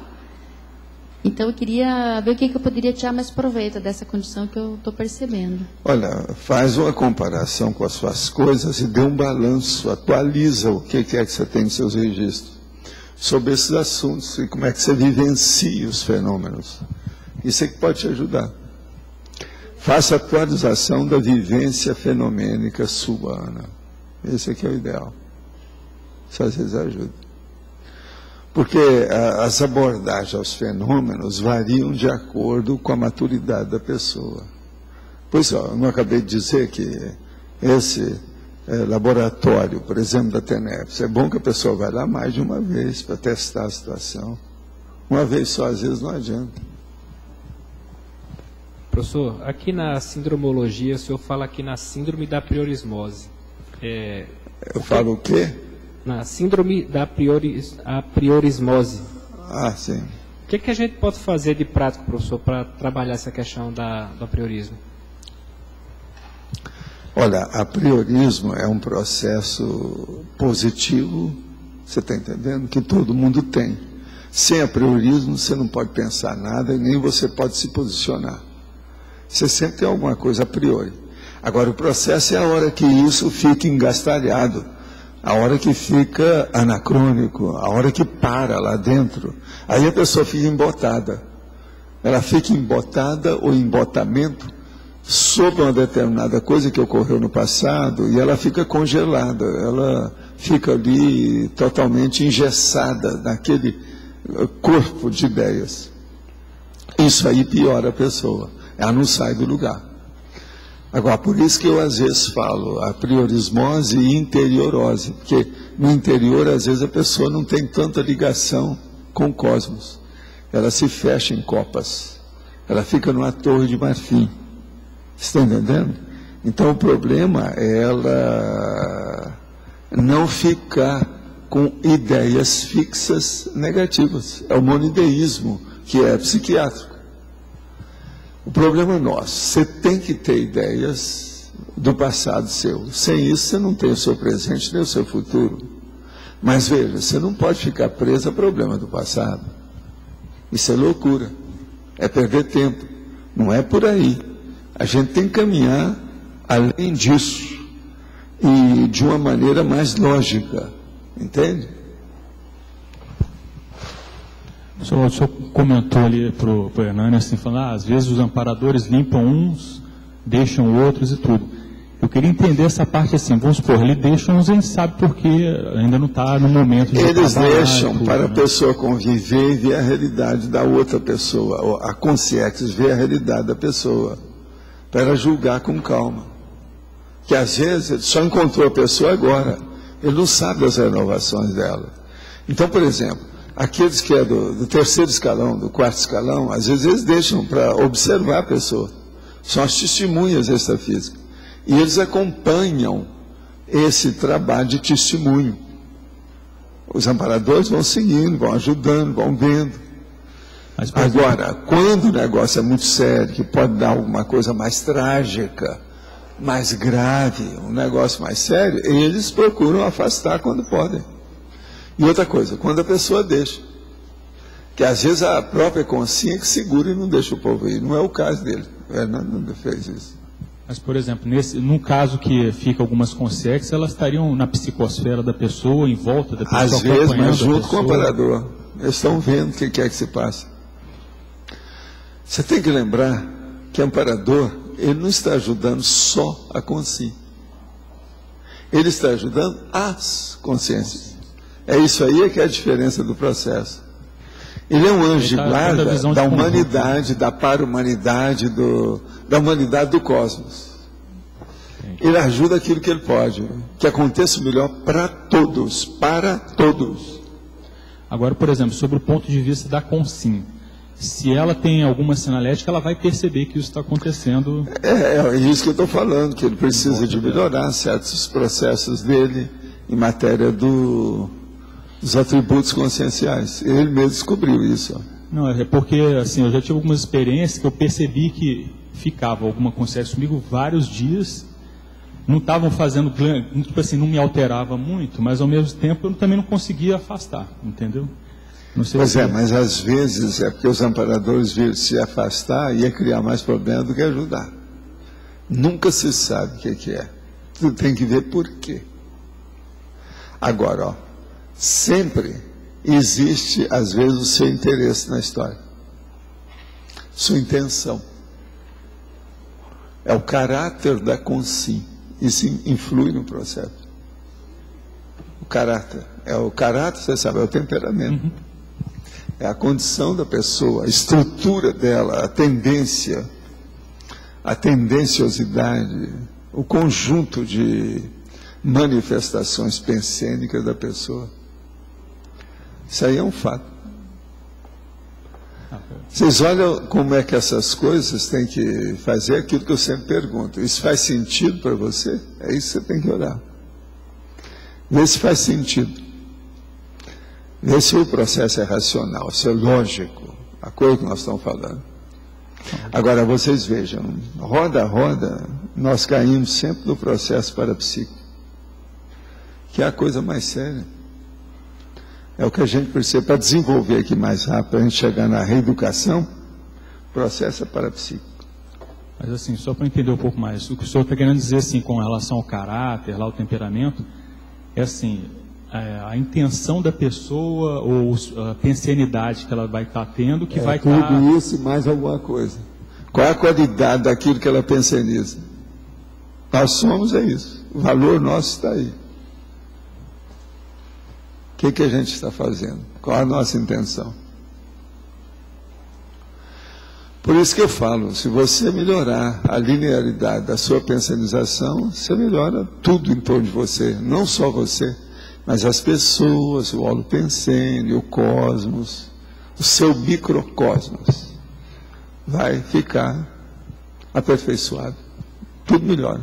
Então, eu queria ver o que eu poderia tirar mais proveito dessa condição que eu estou percebendo. Olha, faz uma comparação com as suas coisas e dê um balanço, atualiza o que é que você tem nos seus registros sobre esses assuntos e como é que você vivencia os fenômenos. Isso é que pode te ajudar. Faça a atualização da vivência fenomênica sua, Ana. Esse aqui é o ideal. Isso às vezes ajuda. Porque as abordagens aos fenômenos variam de acordo com a maturidade da pessoa. Pois, eu não acabei de dizer que esse laboratório, por exemplo, da TENEPS, é bom que a pessoa vá lá mais de uma vez para testar a situação. Uma vez só, às vezes, não adianta. Professor, aqui na sindromologia, o senhor fala aqui na síndrome da priorismose. Eu falo o quê? Na síndrome da priorismose. Ah, sim. O que a gente pode fazer de prático, professor, para trabalhar essa questão do apriorismo? Olha, apriorismo é um processo positivo, você está entendendo? Que todo mundo tem. Sem apriorismo, você não pode pensar nada e nem você pode se posicionar. Você sempre tem alguma coisa a priori. Agora, o processo é a hora que isso fica engastalhado, a hora que fica anacrônico, a hora que para lá dentro. Aí a pessoa fica embotada. Ela fica embotada ou embotamento sobre uma determinada coisa que ocorreu no passado e ela fica congelada. Ela fica ali totalmente engessada naquele corpo de ideias. Isso aí piora a pessoa. Ela não sai do lugar. Agora, por isso que eu às vezes falo a priorismose e interiorose, porque no interior, às vezes, a pessoa não tem tanta ligação com o cosmos. Ela se fecha em copas. Ela fica numa torre de marfim. Você está entendendo? Então, o problema é ela não ficar com ideias fixas negativas. É o monideísmo, que é psiquiátrico. O problema é nosso. Você tem que ter ideias do passado seu. Sem isso, você não tem o seu presente nem o seu futuro. Mas veja, você não pode ficar preso a problema do passado. Isso é loucura. É perder tempo. Não é por aí. A gente tem que caminhar além disso. E de uma maneira mais lógica. Entende? O senhor comentou ali para o Hernani, assim, falando, às vezes os amparadores limpam uns, deixam outros e tudo. Eu queria entender essa parte assim, vamos supor, ele deixa uns, a gente sabe porque ainda não está no momento de eles deixam tudo, para né? a pessoa conviver e ver a realidade da outra pessoa, a consciência ver a realidade da pessoa, para julgar com calma. Que às vezes ele só encontrou a pessoa agora, ele não sabe das renovações dela. Então, por exemplo, aqueles que é do terceiro escalão, do quarto escalão, às vezes eles deixam para observar a pessoa. São as testemunhas extrafísicas. E eles acompanham esse trabalho de testemunho. Os amparadores vão seguindo, vão ajudando, vão vendo. Agora, quando o negócio é muito sério, que pode dar alguma coisa mais trágica, mais grave, um negócio mais sério, eles procuram afastar quando podem. E outra coisa, quando a pessoa deixa, que às vezes a própria consciência que segura e não deixa o povo ir, não é o caso dele, o Hernando não fez isso. Mas, por exemplo, num caso que fica algumas consciências, elas estariam na psicosfera da pessoa, em volta da pessoa, às vezes, mas junto com o pessoa. amparador, eles estão vendo o que é que se passa. Você tem que lembrar que o amparador, ele não está ajudando só a consciência, ele está ajudando as consciências. É isso aí que é a diferença do processo. Ele é um anjo de guarda da humanidade, da para-humanidade, da humanidade do cosmos. Ele ajuda aquilo que ele pode, que aconteça o melhor para todos, para todos. Agora, por exemplo, sobre o ponto de vista da consciência, se ela tem alguma sinalética, ela vai perceber que isso está acontecendo. É isso que eu estou falando, que ele precisa de melhorar certos processos dele em matéria dos atributos conscienciais. Ele mesmo descobriu isso. Não, é porque assim, eu já tive algumas experiências que eu percebi que ficava alguma consciência comigo vários dias, não estavam fazendo, tipo assim, não me alterava muito, mas ao mesmo tempo eu também não conseguia afastar, entendeu? Não sei pois mas às vezes é porque os amparadores viram se afastar ia criar mais problema do que ajudar. Nunca se sabe o que é. Tu tem que ver por quê. Agora, sempre existe, às vezes, o seu interesse na história. Sua intenção. É o caráter da consciência. Isso influi no processo. O caráter. Você sabe, é o temperamento. Uhum. É a condição da pessoa, a estrutura dela, a tendência, a tendenciosidade, o conjunto de manifestações pensênicas da pessoa. Isso aí é um fato. Vocês olham como é que essas coisas têm que fazer aquilo que eu sempre pergunto. Isso faz sentido para você? É isso que você tem que olhar. Vê se faz sentido. Vê se o processo é racional, se é lógico, a coisa que nós estamos falando. Agora, vocês vejam, roda a roda, nós caímos sempre no processo parapsíquico, que é a coisa mais séria. É o que a gente precisa para desenvolver aqui mais rápido, para a gente chegar na reeducação, o processo é parapsíquico. Mas assim, só para entender um pouco mais, o que o senhor está querendo dizer assim, com relação ao caráter, lá, ao temperamento, é assim, a intenção da pessoa ou a pensenidade que ela vai estar tendo, que vai estar... Tudo isso e mais alguma coisa. Qual é a qualidade daquilo que ela penseniza? Nós somos isso. O valor nosso está aí. O que a gente está fazendo? Qual a nossa intenção? Por isso que eu falo, se você melhorar a linearidade da sua pensenização, você melhora tudo em torno de você, não só você, mas as pessoas, o holopensene, o cosmos, o seu microcosmos, vai ficar aperfeiçoado. Tudo melhora.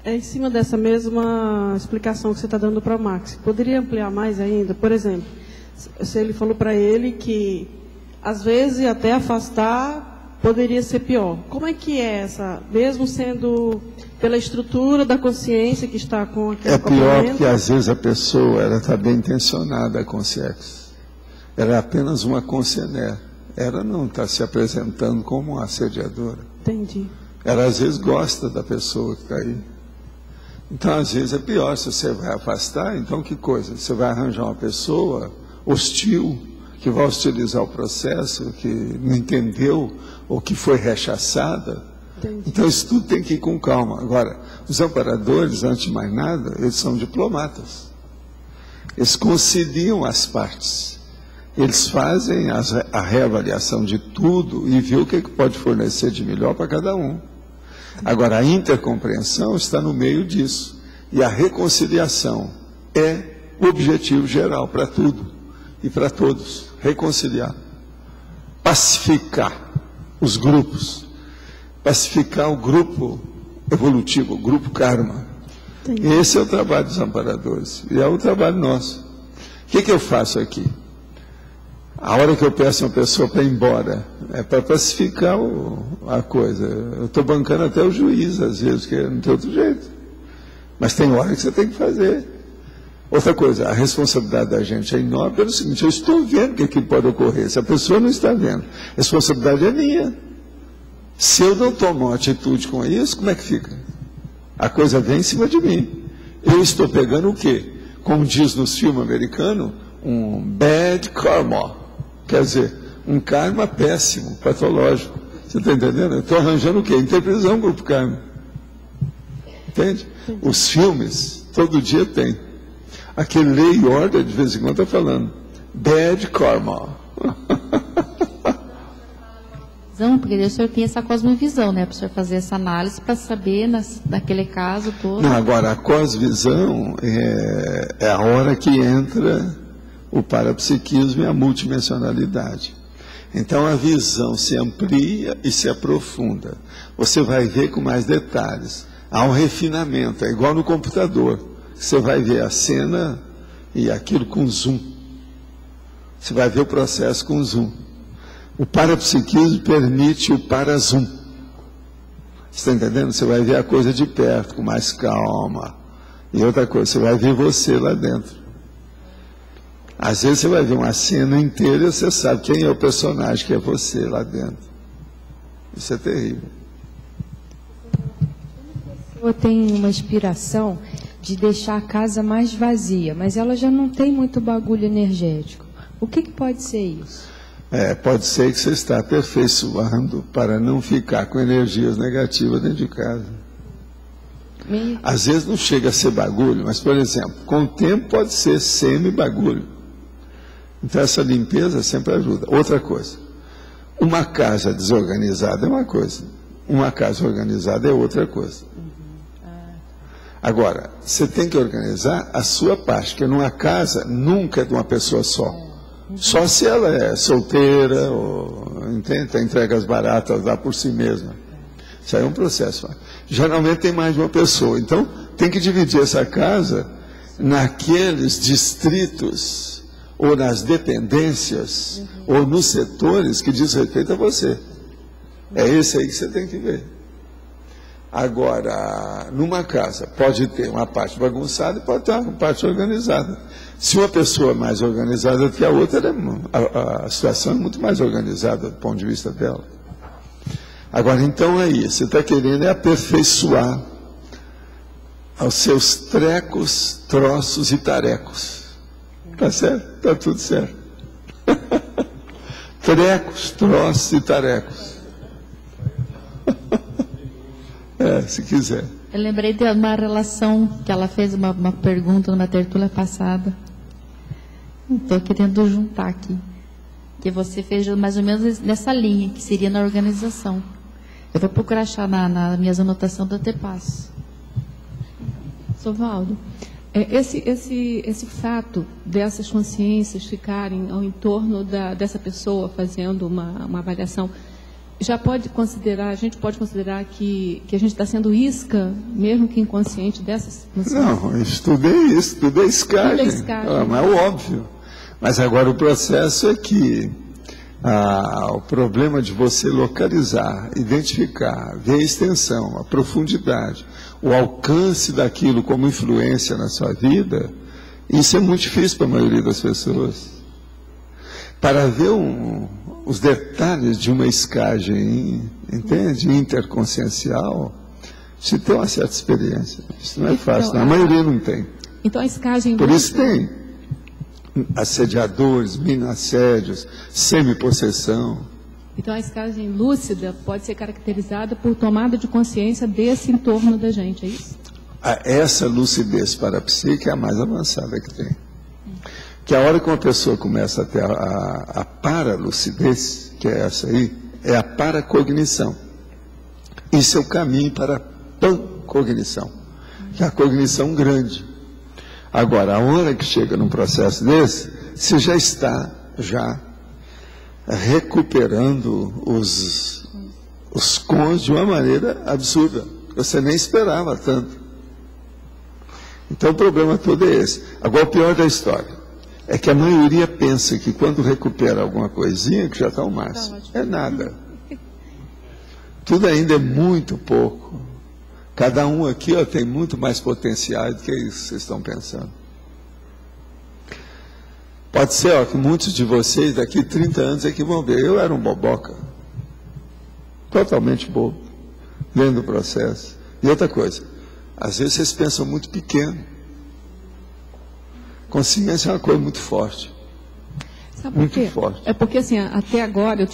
É em cima dessa mesma explicação que você está dando para o Max. Poderia ampliar mais ainda? Por exemplo, se ele falou para ele que, às vezes, até afastar poderia ser pior. Como é que é essa, mesmo sendo pela estrutura da consciência que está com aquele É pior porque, às vezes, a pessoa está bem intencionada, a consciência. Ela é apenas uma consciência. Ela não está se apresentando como uma assediadora. Entendi. Ela, às vezes, gosta da pessoa que está aí. Então, às vezes, é pior. Se você vai afastar, então que coisa? Você vai arranjar uma pessoa hostil, que vai hostilizar o processo, que não entendeu, ou que foi rechaçada. Entendi. Então, isso tudo tem que ir com calma. Agora, os amparadores, antes de mais nada, eles são diplomatas. Eles conciliam as partes. Eles fazem a reavaliação de tudo e vê o que pode fornecer de melhor para cada um. Agora, a intercompreensão está no meio disso. E a reconciliação é o objetivo geral para tudo e para todos. Reconciliar. Pacificar os grupos. Pacificar o grupo evolutivo, o grupo karma. Entendi. Esse é o trabalho dos amparadores. E é o trabalho nosso. O que eu faço aqui? A hora que eu peço uma pessoa para ir embora, é para pacificar a coisa. Eu estou bancando até o juiz, às vezes, porque não tem outro jeito. Mas tem hora que você tem que fazer. Outra coisa, a responsabilidade da gente é enorme pelo seguinte, eu estou vendo que aquilo pode ocorrer. Se a pessoa não está vendo, a responsabilidade é minha. Se eu não tomo uma atitude com isso, como é que fica? A coisa vem em cima de mim. Eu estou pegando o quê? Como diz nos filmes americanos, um bad karma. Quer dizer, um karma péssimo, patológico. Você está entendendo? Eu estou arranjando o quê? Interpretação grupo karma. Entende? Os filmes, todo dia tem. Aquele Lei e Ordem, de vez em quando, está falando. Bad karma. Porque o senhor tem essa cosmovisão, né? Para o senhor fazer essa análise, para saber, naquele caso todo... Não, agora, a cosmovisão é a hora que entra o parapsiquismo e a multidimensionalidade. Então a visão se amplia e se aprofunda. Você vai ver com mais detalhes. Há um refinamento, é igual no computador. Você vai ver a cena e aquilo com zoom. Você vai ver o processo com zoom. O parapsiquismo permite o para-zoom. Você está entendendo? Você vai ver a coisa de perto, com mais calma. E outra coisa, você vai ver você lá dentro. Às vezes você vai ver uma cena inteira e você sabe quem é o personagem, que é você lá dentro. Isso é terrível. Eu tenho uma inspiração de deixar a casa mais vazia, mas ela já não tem muito bagulho energético. O que pode ser isso? Pode ser que você está aperfeiçoando para não ficar com energias negativas dentro de casa. Às vezes não chega a ser bagulho, mas, por exemplo, com o tempo pode ser semi-bagulho. Então essa limpeza sempre ajuda. Outra coisa, uma casa desorganizada é uma coisa, uma casa organizada é outra coisa. Agora, você tem que organizar a sua parte, porque numa casa nunca é de uma pessoa só. Só se ela é solteira, ou entende? Entrega as baratas lá por si mesma. Isso aí é um processo. Geralmente tem mais de uma pessoa. Então, tem que dividir essa casa naqueles distritos, ou nas dependências, ou nos setores que diz respeito a você. É esse aí que você tem que ver. Agora, numa casa, pode ter uma parte bagunçada e pode ter uma parte organizada. Se uma pessoa é mais organizada do que a outra, a situação é muito mais organizada do ponto de vista dela. Agora, então aí, você está querendo aperfeiçoar aos seus trecos, troços e tarecos. Está certo? Está tudo certo. Trecos, troços e tarecos. Se quiser. Eu lembrei de uma relação que ela fez uma pergunta numa tertúlia passada. Estou querendo juntar aqui. Que você fez mais ou menos nessa linha, que seria na organização. Eu vou procurar achar nas minhas anotações do antepasso. Sovaldo, esse fato dessas consciências ficarem ao entorno dessa pessoa fazendo uma avaliação, já pode considerar, a gente pode considerar que a gente está sendo isca, mesmo que inconsciente, dessas consciências? Não, estudei isso, tudo é escagem. Mas é óbvio. Mas agora o processo é que o problema de você localizar, identificar, ver a extensão, a profundidade, o alcance daquilo como influência na sua vida, isso é muito difícil para a maioria das pessoas. Para ver os detalhes de uma escagem, entende? Interconsciencial, se tem uma certa experiência. Isso não é fácil, então, a maioria não tem. Então a escagem... Por isso tem assediadores, mini-assédios, semi-possessão. Então a escagem lúcida pode ser caracterizada por tomada de consciência desse entorno da gente, é isso? Essa lucidez parapsíquica é a mais avançada que tem. Que a hora que uma pessoa começa a ter a paralucidez, que é essa aí, é a paracognição. Isso é o caminho para a pancognição, que é a cognição grande. Agora, a hora que chega num processo desse, você já está recuperando os cons de uma maneira absurda. Você nem esperava tanto. Então o problema todo é esse. Agora, o pior da história é que a maioria pensa que quando recupera alguma coisinha, que já está o máximo. É nada. Tudo ainda é muito pouco. Cada um aqui tem muito mais potencial do que isso que vocês estão pensando. Pode ser que muitos de vocês daqui 30 anos é que vão ver. Eu era um boboca. Totalmente bobo. Dentro do processo. E outra coisa, às vezes vocês pensam muito pequeno. Consciência é uma coisa muito forte. Sabe por quê? Muito forte. É porque, assim, até agora,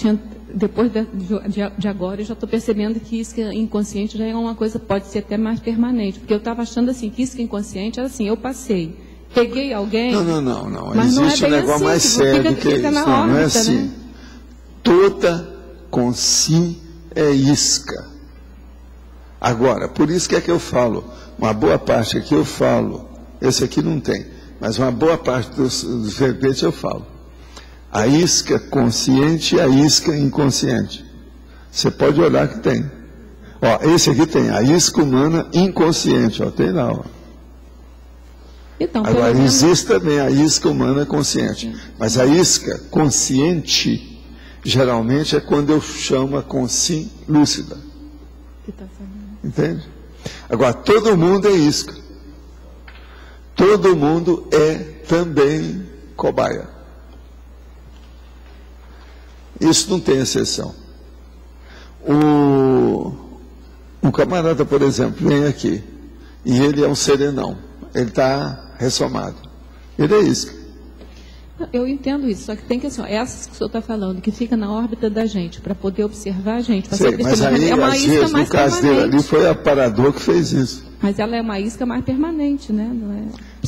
depois de agora, eu já estou percebendo que isca inconsciente já é uma coisa, pode ser até mais permanente. Porque eu estava achando assim, que isca inconsciente era assim, eu passei, peguei alguém... Não. Mas existe não é um negócio assim, mais sério do que isso. Não é assim. Né? Toda consciência é isca. Agora, por isso que é que eu falo, uma boa parte aqui eu falo, esse aqui não tem. mas uma boa parte dos verbetes eu falo. A isca consciente e a isca inconsciente. Você pode olhar que tem. Ó, esse aqui tem a isca humana inconsciente, ó, tem lá, ó. Então, agora, existe também a isca humana consciente. Mas a isca consciente, geralmente, é quando eu chamo a consim lúcida. Entende? Agora, todo mundo é isca. Todo mundo é também cobaia. Isso não tem exceção. Um camarada, por exemplo, vem aqui, e ele é um serenão. Ele está ressomado. Ele é isca. Eu entendo isso, só que tem que, assim, ó, essas que o senhor está falando, que fica na órbita da gente, para poder observar a gente. Sei, mas aí, é uma às isca vezes, mais no caso permanente. dele ali, foi aparador que fez isso. Mas ela é uma isca mais permanente, né? Não é?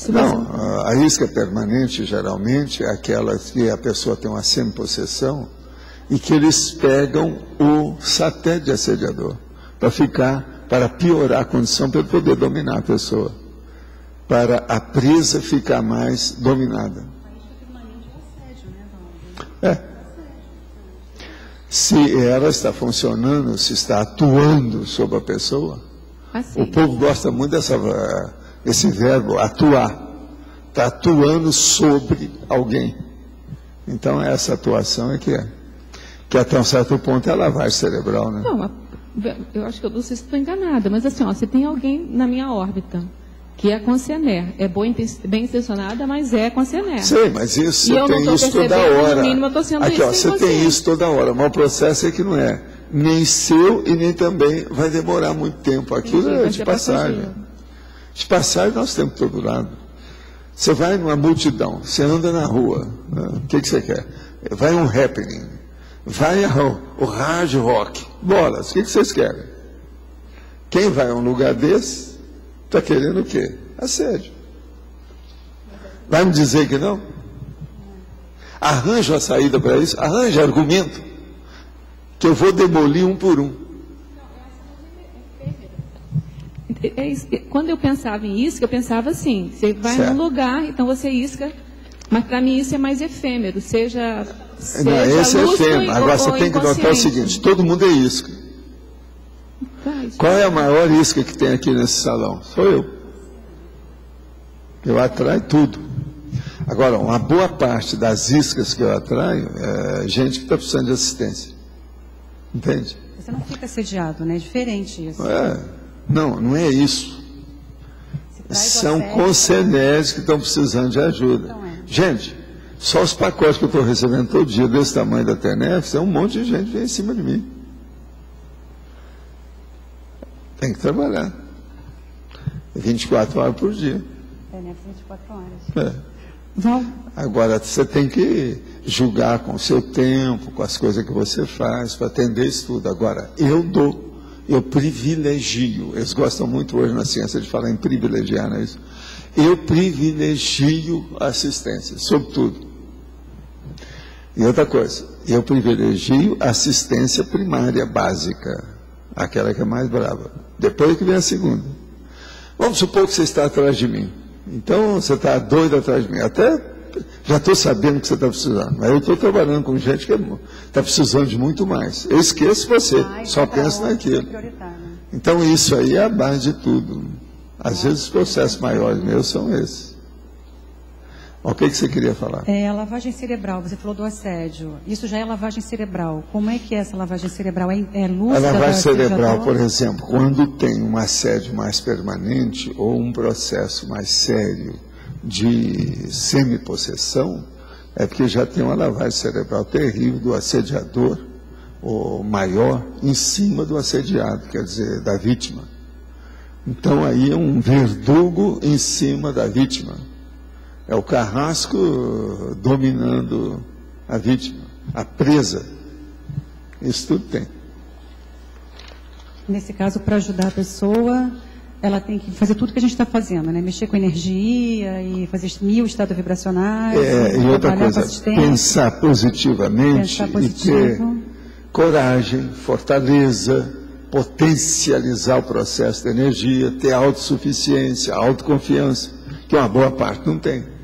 Não, a isca permanente, geralmente, é aquela que a pessoa tem uma semi-possessão e que eles pegam o satélite assediador para piorar a condição, para ele poder dominar a pessoa, para a presa ficar mais dominada. É. Se ela está funcionando, se está atuando sobre a pessoa, assim. O povo gosta muito desse verbo, atuar. Está atuando sobre alguém. Então, essa atuação é que até um certo ponto é lavagem cerebral, né? Não, eu acho que eu não sei se estou enganada, mas assim, ó, se tem alguém na minha órbita que é consciener, é bem intencionada, mas é consciener. Sei, mas isso e você tem isso toda hora. No mínimo, eu estou sendo aqui, ó, você tem isso toda hora, mas o processo é que não é nem seu e nem também vai demorar muito tempo. Aquilo é de passagem. De passagem nós temos todo lado. Você vai numa multidão, você anda na rua, né? O que você quer? Vai um happening, vai o hard rock, bolas, o que vocês querem? Quem vai a um lugar desse está querendo o quê? Assédio. Vai me dizer que não? Arranja a saída para isso, arranja argumento, que eu vou demolir um por um. Quando eu pensava em isca, eu pensava assim, você vai certo. num lugar, então você isca, mas para mim isso é mais efêmero, seja não, esse é efêmero. Agora você tem que notar o seguinte, todo mundo é isca. Qual é a maior isca que tem aqui nesse salão? Sou eu. Eu atraio tudo. Agora, uma boa parte das iscas que eu atraio é gente que está precisando de assistência. Entende? Você não fica assediado, né? É diferente isso. Não é isso. São consciências que estão precisando de ajuda. Então gente, só os pacotes que eu estou recebendo todo dia, desse tamanho da TNF, é um monte de gente que vem em cima de mim. Tem que trabalhar. 24 horas por dia. TNF 24 horas. Agora, você tem que julgar com o seu tempo, com as coisas que você faz, para atender isso tudo. Agora, eu privilegio, eles gostam muito hoje na ciência de falar em privilegiar, não é isso? Eu privilegio a assistência, sobretudo. E outra coisa, eu privilegio a assistência primária básica, aquela que é mais brava. Depois que vem a segunda. Vamos supor que você está atrás de mim. Então, você está doido atrás de mim. Até já estou sabendo que você está precisando. Mas eu estou trabalhando com gente que está precisando de muito mais. Eu esqueço você, só penso naquilo. Então, isso aí é a base de tudo. Às vezes, os processos maiores meus são esses. O que você queria falar? A lavagem cerebral, você falou do assédio. Isso já é lavagem cerebral. Como é que é essa lavagem cerebral? É lúcida? A lavagem cerebral, por exemplo, quando tem um assédio mais permanente ou um processo mais sério de semipossessão, é porque já tem uma lavagem cerebral terrível do assediador, ou maior, em cima do assediado, quer dizer, da vítima. Então aí é um verdugo em cima da vítima. É o carrasco dominando a vítima, a presa. Isso tudo tem. Nesse caso, para ajudar a pessoa, ela tem que fazer tudo que a gente está fazendo, né? Mexer com energia e fazer 1000 estados vibracionais. E outra coisa, pensar positivamente e ter coragem, fortaleza, potencializar o processo de energia, ter autossuficiência, autoconfiança, que uma boa parte não tem.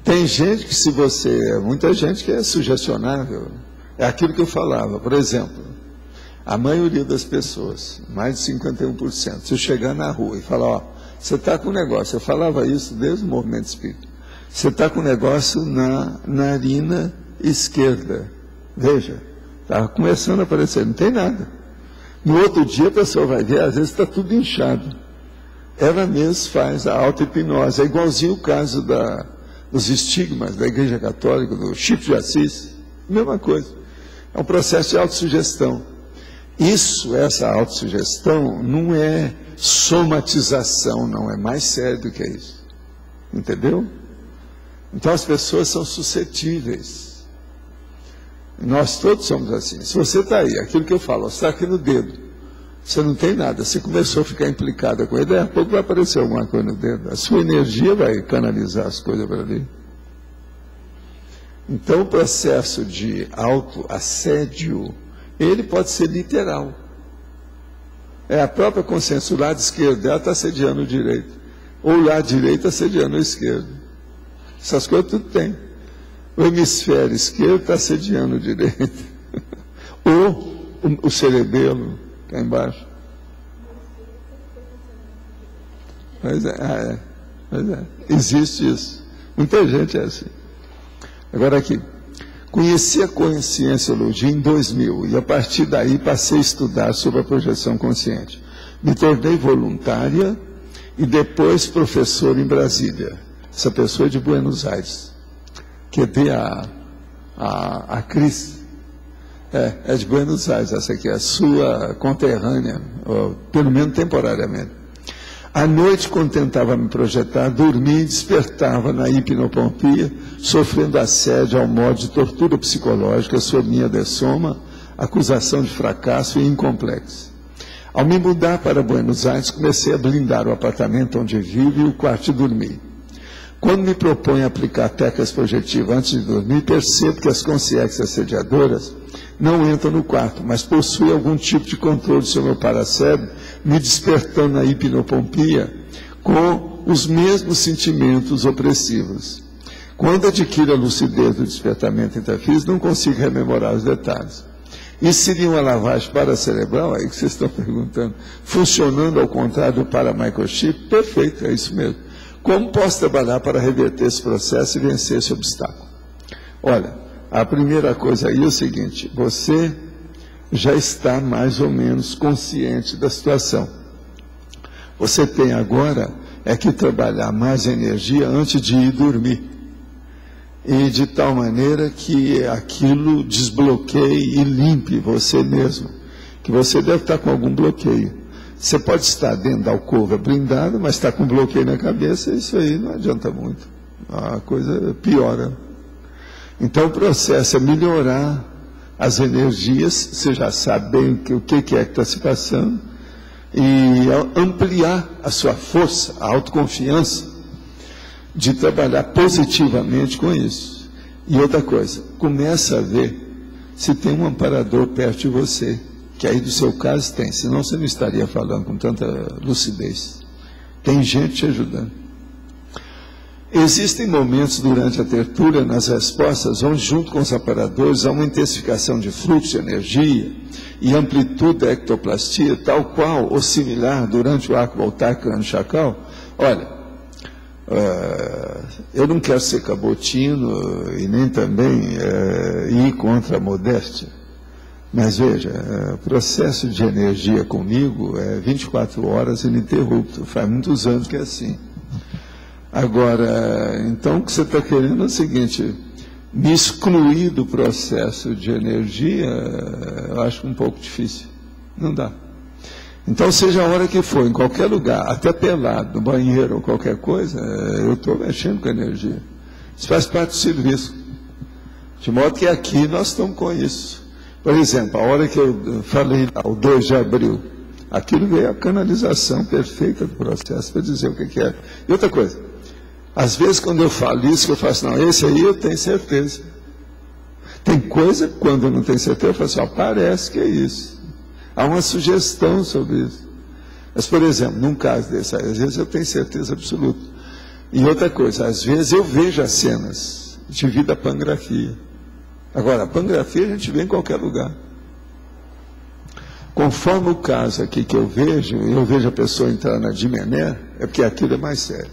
Tem gente que muita gente que é sugestionável. É aquilo que eu falava, por exemplo, a maioria das pessoas, mais de 51%, se eu chegar na rua e falar, ó, você está com um negócio, eu falava isso desde o movimento espírita, você está com um negócio na narina esquerda, veja, está começando a aparecer, não tem nada. No outro dia a pessoa vai ver, às vezes está tudo inchado. Ela mesma faz a auto-hipnose, é igualzinho o caso dos estigmas da Igreja Católica, do Chico de Assis, mesma coisa. É um processo de autossugestão. Essa autossugestão não é somatização, não, é mais sério do que isso. Entendeu? Então as pessoas são suscetíveis. Nós todos somos assim. Se você está aí, aquilo que eu falo, você está aqui no dedo, você não tem nada, você começou a ficar implicada com ele, daqui a pouco vai aparecer alguma coisa no dedo. A sua energia vai canalizar as coisas para ali. Então o processo de autoassédio, ele pode ser literal. É a própria consciência, o lado esquerdo, ela está assediando o direito. Ou o lado direito assediando o esquerdo. Essas coisas tudo tem. O hemisfério esquerdo está assediando o direito. Ou o cerebelo, cá embaixo. Pois é. Existe isso. Muita gente é assim. Agora aqui. Conheci a Conscienciologia em 2000 e a partir daí passei a estudar sobre a projeção consciente. Me tornei voluntária e depois professor em Brasília. Essa pessoa é de Buenos Aires. Que dê a Cris. É de Buenos Aires, essa aqui é a sua conterrânea, ou, pelo menos temporariamente. À noite, quando tentava me projetar, dormia e despertava na hipnopompia, sofrendo assédio ao modo de tortura psicológica sob minha dessoma, acusação de fracasso e incomplexo. Ao me mudar para Buenos Aires, comecei a blindar o apartamento onde vivo e o quarto de dormir. Quando me proponho aplicar técnicas projetivas antes de dormir, percebo que as consciências assediadoras não entram no quarto, mas possuem algum tipo de controle sobre o meu paracérebro, me despertando na hipnopompia com os mesmos sentimentos opressivos. Quando adquiro a lucidez do despertamento intrafísico, não consigo rememorar os detalhes. Isso seria uma lavagem paracerebral, aí que vocês estão perguntando, funcionando ao contrário do paramicrochip? Perfeito, é isso mesmo. Como posso trabalhar para reverter esse processo e vencer esse obstáculo? Olha, a primeira coisa aí é o seguinte, você já está mais ou menos consciente da situação. Você tem agora que trabalhar mais energia antes de ir dormir. E de tal maneira que aquilo desbloqueie e limpe você mesmo. Que você deve estar com algum bloqueio. Você pode estar dentro da alcova blindada, mas está com bloqueio na cabeça, isso aí não adianta muito. A coisa piora. Então o processo é melhorar as energias, você já sabe bem o que é que está se passando, e ampliar a sua força, a autoconfiança, de trabalhar positivamente com isso. E outra coisa, começa a ver se tem um amparador perto de você, que aí do seu caso tem, senão você não estaria falando com tanta lucidez. Tem gente te ajudando. Existem momentos durante a tertúlia, nas respostas, onde junto com os aparadores há uma intensificação de fluxo de energia e amplitude da ectoplastia, tal qual ou similar durante o arco voltaico no chacal. Olha, eu não quero ser cabotino e nem também ir contra a modéstia, mas veja, o processo de energia comigo é 24 horas ininterrupto, faz muitos anos que é assim. Agora, então o que você está querendo é o seguinte, me excluir do processo de energia, eu acho um pouco difícil, não dá. Então, seja a hora que for, em qualquer lugar, até pelado, no banheiro ou qualquer coisa, eu estou mexendo com a energia. Isso faz parte do serviço. De modo que aqui nós estamos com isso. Por exemplo, a hora que eu falei lá, o 2 de abril, aquilo veio a canalização perfeita do processo para dizer o que é. E outra coisa, às vezes quando eu falo isso, que eu faço, não, esse aí eu tenho certeza. Tem coisa, quando eu não tenho certeza, eu falo assim, ó, parece que é isso. Há uma sugestão sobre isso. Mas, por exemplo, num caso desse, às vezes eu tenho certeza absoluta. E outra coisa, às vezes eu vejo as cenas devido à pangrafia. Agora, a pangrafia a gente vê em qualquer lugar. Conforme o caso aqui que eu vejo a pessoa entrar na dimené, é porque aquilo é mais sério.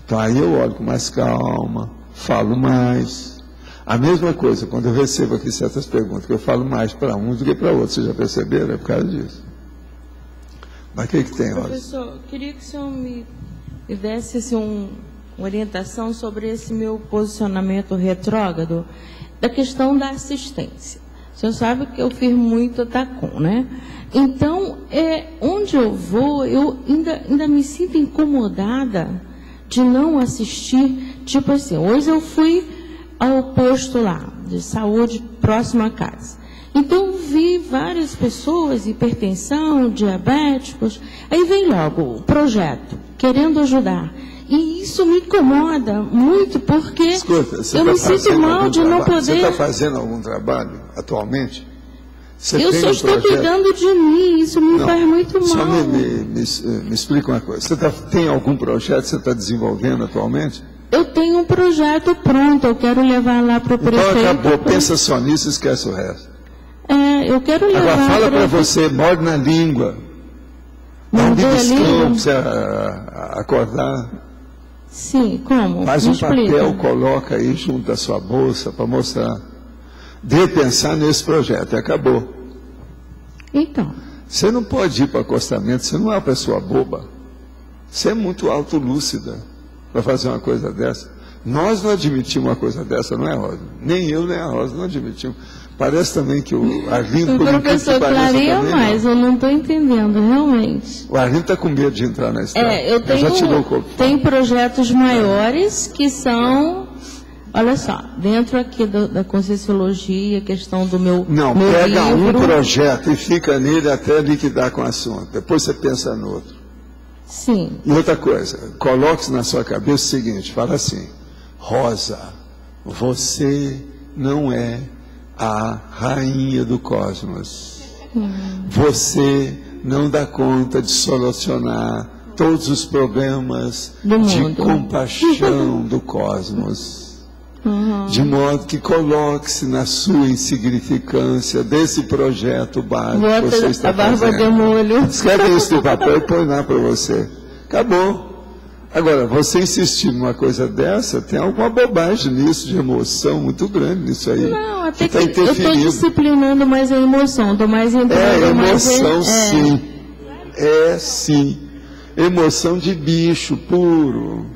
Então aí eu olho com mais calma, falo mais. A mesma coisa, quando eu recebo aqui certas perguntas, que eu falo mais para uns do que para outros, vocês já perceberam? É por causa disso. Mas o que tem, Rosa? Professor, queria que o senhor me desse assim, uma orientação sobre esse meu posicionamento retrógrado da questão da assistência. O senhor sabe que eu fiz muito TACOM, né? Então, onde eu vou, eu ainda me sinto incomodada de não assistir. Tipo assim, hoje eu fui ao posto lá, de saúde, próximo à casa. Então, vi várias pessoas, hipertensão, diabéticos, aí vem logo o projeto, querendo ajudar. E isso me incomoda muito, porque Escuta, eu me sinto mal de não poder... Você está fazendo algum trabalho atualmente? Eu só estou cuidando de mim, isso me faz muito mal. Só me explica uma coisa. Você tem algum projeto que você está desenvolvendo atualmente? Eu tenho um projeto pronto, eu quero levar lá para o prefeito. Então acabou, pensa só nisso e esquece o resto. Eu quero levar... Agora fala para você, morde na língua. Dá um beliscão para você acordar. Sim, como? Faz um papel, coloca aí junto da sua bolsa para mostrar. De pensar nesse projeto, e acabou. Então. Você não pode ir para acostamento, você não é uma pessoa boba. Você é muito autolúcida para fazer uma coisa dessa. Nós não admitimos uma coisa dessa, não é, Rosa? Nem eu, nem a Rosa não admitimos. Parece também que o Arlindo... O professor clareia mais, eu não estou entendendo, realmente. O Arlindo está com medo de entrar na estrada. Eu tenho projetos maiores que são... Olha só, dentro aqui da Conscienciologia, questão do meu Não, meu pega livro. Um projeto e fica nele até liquidar com o assunto. Depois você pensa no outro. Sim. E outra coisa, coloque na sua cabeça o seguinte, fala assim, Rosa, você não é a rainha do cosmos. Você não dá conta de solucionar todos os problemas de compaixão do cosmos. De modo que coloque-se na sua insignificância desse projeto básico que você está fazendo. Escreve isso no papel e põe lá para você. Acabou. Agora, você insistir numa coisa dessa, tem alguma bobagem nisso, de emoção muito grande nisso aí. Não, até que eu estou disciplinando mais a emoção, estou mais entrando emoção, sim. Sim. Emoção de bicho puro.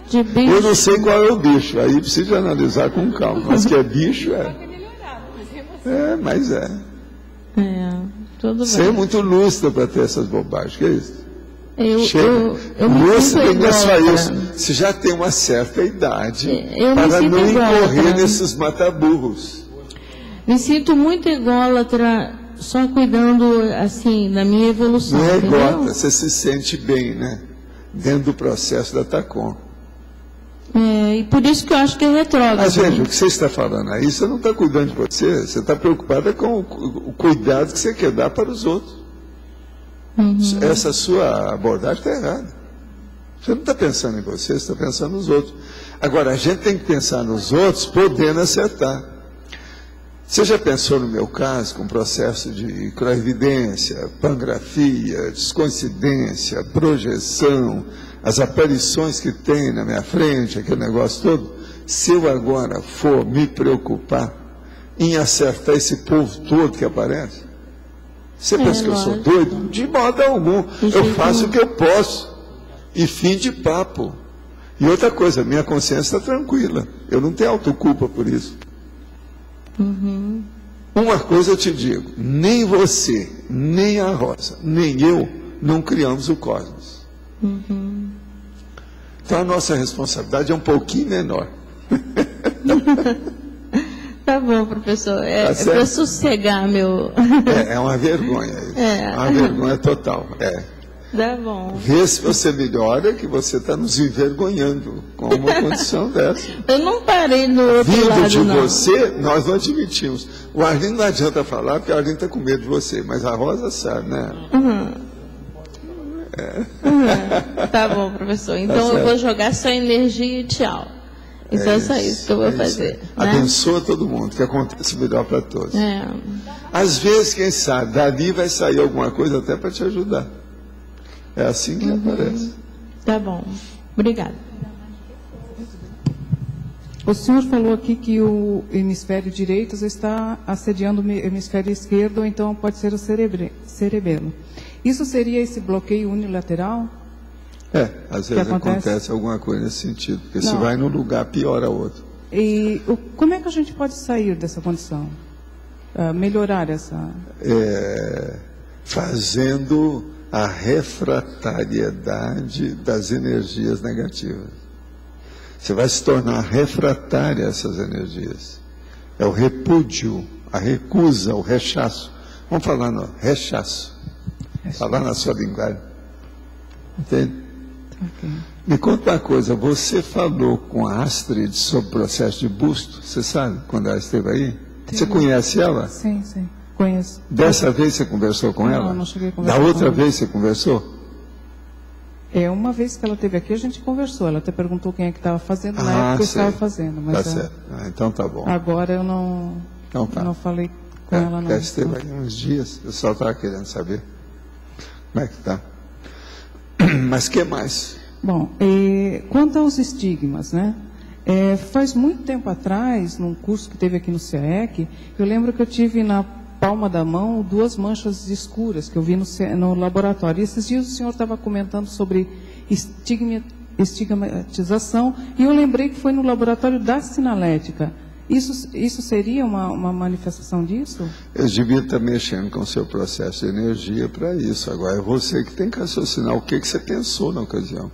De bicho. Eu não sei qual é o bicho, aí precisa analisar com calma. Mas que é bicho, mas é. Tudo bem. Você é muito lúcida para ter essas bobagens, que é isso? Eu me sinto não é só isso. Você já tem uma certa idade para não incorrer nesses mataburros. Me sinto muito ególatra, só cuidando, assim, da minha evolução. Não é ególatra, você se sente bem, né? Dentro do processo da TACOM. E por isso que eu acho que é retrógrado. Mas veja, o que você está falando aí, você não está cuidando de você, você está preocupada com o cuidado que você quer dar para os outros. Essa sua abordagem está errada. Você não está pensando em você está pensando nos outros. Agora, a gente tem que pensar nos outros podendo acertar. Você já pensou no meu caso com processo de clarividência, pangrafia, descoincidência, projeção, as aparições que tem na minha frente, aquele negócio todo? Se eu agora for me preocupar em acertar esse povo todo que aparece, você pensa que eu sou doido? De modo algum. Eu faço o que eu posso. E fim de papo. E outra coisa, minha consciência está tranquila. Eu não tenho autoculpa por isso. Uma coisa eu te digo, nem você, nem a Rosa, nem eu, não criamos o cosmos. Então a nossa responsabilidade é um pouquinho menor. Tá bom, professor. É para sossegar meu... É uma vergonha isso. É uma vergonha total. Tá bom. Vê se você melhora, que você está nos envergonhando com uma condição dessa. Eu não parei no outro Vindo lado, de não. você, nós não admitimos. O Arlindo não adianta falar, porque o Arlindo está com medo de você, mas a Rosa sabe, né? Tá bom, professor. Então eu vou jogar só energia e tchau. Então é só isso que eu vou fazer. Né? Abençoa todo mundo, que aconteça melhor para todos. Às vezes, quem sabe, dali vai sair alguma coisa até para te ajudar. É assim que aparece. Tá bom. Obrigada. O senhor falou aqui que o hemisfério direito está assediando o hemisfério esquerdo, ou então pode ser o cerebelo. Isso seria esse bloqueio unilateral? Às vezes acontece alguma coisa nesse sentido, porque se vai num lugar, piora outro. E como é que a gente pode sair dessa condição? Melhorar essa... Fazendo a refratariedade das energias negativas. Você vai se tornar refratária a essas energias. É o repúdio, a recusa, o rechaço. Vamos falar no rechaço. Falar na sua linguagem. Entende? Me conta uma coisa, você falou com a Astrid sobre o processo de busto, você sabe, quando ela esteve aí? Você conhece ela? Sim, conheço. Dessa vez você conversou com ela? Não cheguei a conversar da outra com ela. Vez você conversou? Uma vez que ela esteve aqui, a gente conversou. Ela até perguntou quem é que estava fazendo, na época eu estava fazendo. Mas tá certo. Então tá bom. Agora eu não falei com ela, não. Ela esteve aí uns dias, eu só estava querendo saber como é que está. Mas o que mais? Bom, quanto aos estigmas, né? Faz muito tempo atrás, num curso que teve aqui no CAEC, eu lembro que eu tive na palma da mão 2 manchas escuras que eu vi no laboratório. E esses dias o senhor estava comentando sobre estigmatização e eu lembrei que foi no laboratório da sinalética. Isso seria uma manifestação disso? Eu devia estar mexendo com o seu processo de energia para isso. Agora é você que tem que raciocinar o que você pensou na ocasião.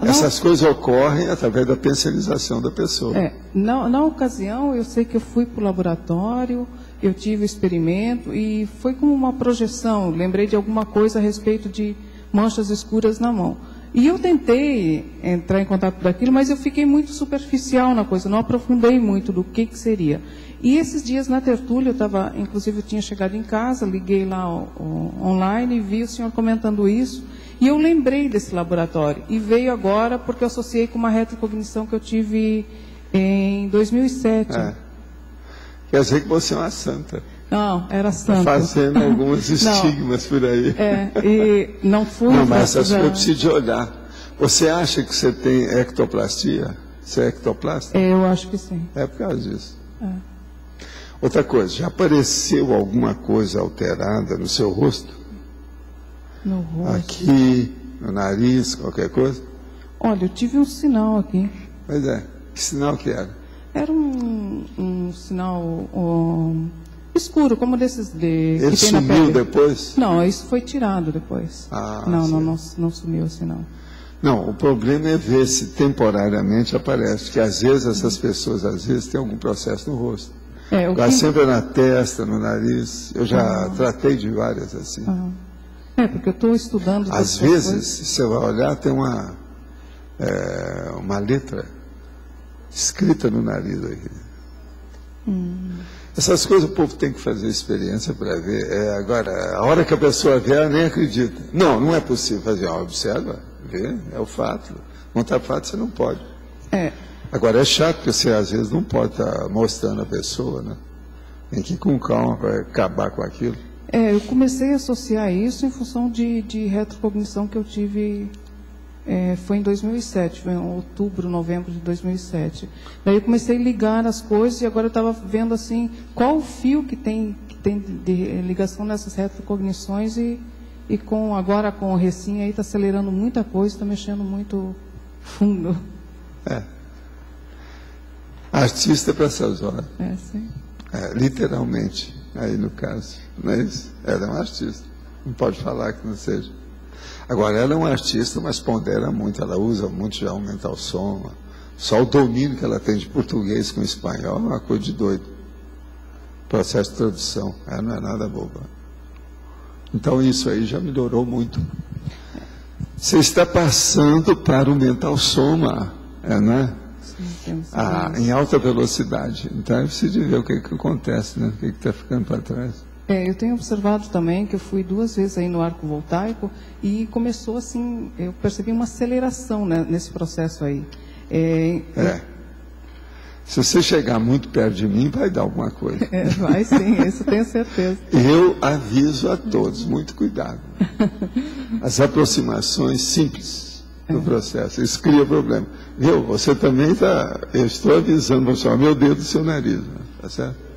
Essas coisas ocorrem através da pensionização da pessoa. Na ocasião, eu sei que eu fui para o laboratório, eu tive o experimento e foi como uma projeção. Lembrei de alguma coisa a respeito de manchas escuras na mão. E eu tentei entrar em contato por aquilo, mas eu fiquei muito superficial na coisa, não aprofundei muito do que seria. E esses dias na tertúlia, inclusive eu tinha chegado em casa, liguei lá online e vi o senhor comentando isso. E eu lembrei desse laboratório. E veio agora porque eu associei com uma retrocognição que eu tive em 2007. Quer dizer que você é uma santa. Não, era santa. Fazendo alguns estigmas por aí. E não fui... Não, mas essas coisas eu preciso de olhar. Você acha que você tem ectoplastia? Você é ectoplasta? Eu acho que sim. É por causa disso. Outra coisa, já apareceu alguma coisa alterada no seu rosto? No rosto? Aqui, no nariz, qualquer coisa? Olha, eu tive um sinal aqui. Pois é. Que sinal que era? Era um sinal escuro, como desses que Ele tem na pele. sumiu depois? Não, isso foi tirado depois. Não sumiu o sinal. Não, o problema é ver se temporariamente aparece, porque às vezes essas pessoas, têm algum processo no rosto. Sempre na testa, no nariz. Eu já tratei de várias assim. Porque eu estou estudando... Às vezes, você vai olhar, tem uma letra escrita no nariz aqui. Essas coisas o povo tem que fazer experiência para ver. Agora, a hora que a pessoa vê, ela nem acredita. Não é possível fazer. Observa, vê, é o fato. Contra fato você não pode. Agora, é chato, porque você às vezes não pode estar mostrando a pessoa, né? Tem que ir com calma para acabar com aquilo. Eu comecei a associar isso em função de retrocognição que eu tive, foi em 2007, foi em outubro, novembro de 2007. Daí eu comecei a ligar as coisas e agora eu estava vendo assim, qual o fio que tem de ligação nessas retrocognições e agora com o Recim aí está acelerando muita coisa, está mexendo muito fundo. Artista para essas horas. Sim. Literalmente, aí no caso. Não é isso? Ela é uma artista. Não pode falar que não seja. Agora, ela é uma artista, mas pondera muito. Ela usa muito já o mental som. Só o domínio que ela tem de português com espanhol é uma coisa de doido. Processo de tradução. Ela não é nada boba. Então, isso aí já melhorou muito. Você está passando para o mental soma, não é? Sim, em alta velocidade. Então, é preciso ver o que acontece, né? O que está ficando para trás. Eu tenho observado também que eu fui 2 vezes aí no arco voltaico e começou assim, eu percebi uma aceleração, né, nesse processo aí. Se você chegar muito perto de mim, vai dar alguma coisa. Vai sim, isso tenho certeza. Eu aviso a todos, muito cuidado. As aproximações simples do processo, isso cria problema. Viu? Você também está, eu estou avisando você, ó, meu dedo do seu nariz, tá certo?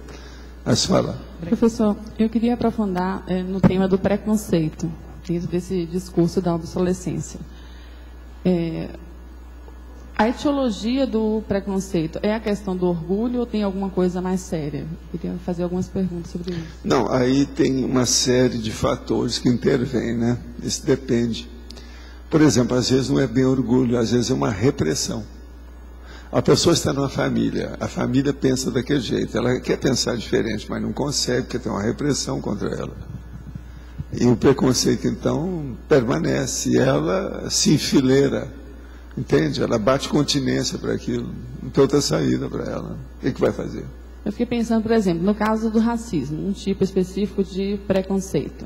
Mas fala. Professor, eu queria aprofundar no tema do preconceito, dentro desse discurso da obsolescência. A etiologia do preconceito é a questão do orgulho ou tem alguma coisa mais séria? Eu queria fazer algumas perguntas sobre isso. Não, aí tem uma série de fatores que intervêm, né? Isso depende. Por exemplo, às vezes não é bem orgulho, às vezes é uma repressão. A pessoa está numa família, a família pensa daquele jeito, ela quer pensar diferente, mas não consegue, porque tem uma repressão contra ela. E o preconceito, então, permanece, ela se enfileira. Entende? Ela bate continência para aquilo. Não tem outra saída para ela. O que vai fazer? Eu fiquei pensando, por exemplo, no caso do racismo, um tipo específico de preconceito.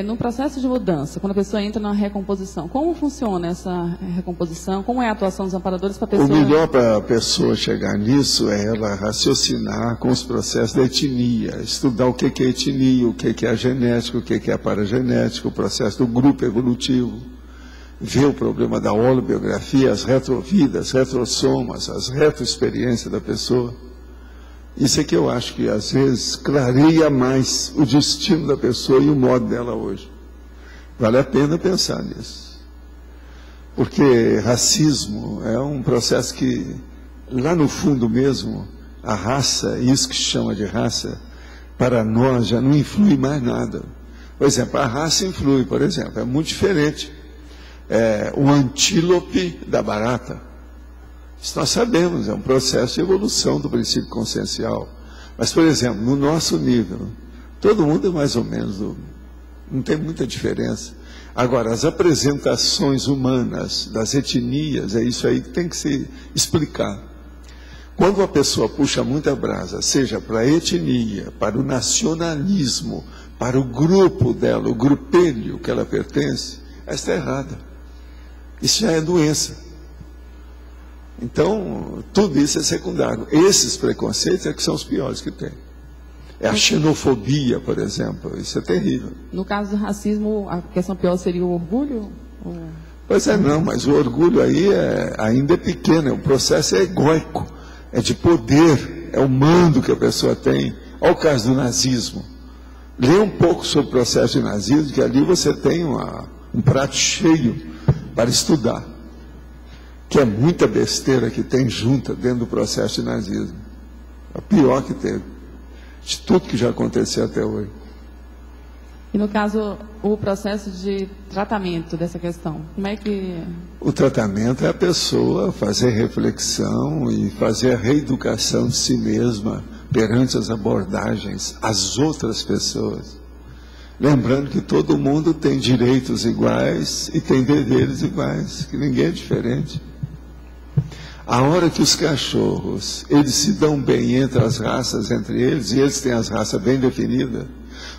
No processo de mudança, quando a pessoa entra na recomposição, como funciona essa recomposição? Como é a atuação dos amparadores para a pessoa... O melhor para a pessoa chegar nisso é ela raciocinar com os processos da etnia, estudar o que é etnia, o que é a genética, o que é a paragenética, o processo do grupo evolutivo. Ver o problema da holobiografia, as retrovidas, retrossomas, as retroexperiências da pessoa. Isso é que eu acho que, às vezes, clareia mais o destino da pessoa e o modo dela hoje. Vale a pena pensar nisso. Porque racismo é um processo que, lá no fundo mesmo, a raça, isso que se chama de raça, para nós já não influi mais nada. Por exemplo, a raça influi, por exemplo, é muito diferente. O antílope da barata. Isso nós sabemos, é um processo de evolução do princípio consciencial. Mas, por exemplo, no nosso nível, todo mundo é mais ou menos, não tem muita diferença. Agora, as apresentações humanas das etnias, é isso aí que tem que se explicar. Quando a pessoa puxa muita brasa, seja para a etnia, para o nacionalismo, para o grupo dela, o grupelho que ela pertence, ela está errada. Isso já é doença. Então, tudo isso é secundário. Esses preconceitos é que são os piores que tem. É a xenofobia, por exemplo. Isso é terrível. No caso do racismo, a questão pior seria o orgulho? Pois é, não, mas o orgulho aí ainda é pequeno. O processo é egóico, é de poder, é o mando que a pessoa tem. Olha o caso do nazismo. Lê um pouco sobre o processo de nazismo, que ali você tem um prato cheio para estudar, que é muita besteira que tem junta dentro do processo de nazismo. É o pior que teve, de tudo que já aconteceu até hoje. E no caso, o processo de tratamento dessa questão, como é que... O tratamento é a pessoa fazer reflexão e fazer a reeducação de si mesma perante as abordagens, as outras pessoas. Lembrando que todo mundo tem direitos iguais e tem deveres iguais, que ninguém é diferente. A hora que os cachorros, eles se dão bem entre as raças, entre eles, e eles têm as raças bem definidas.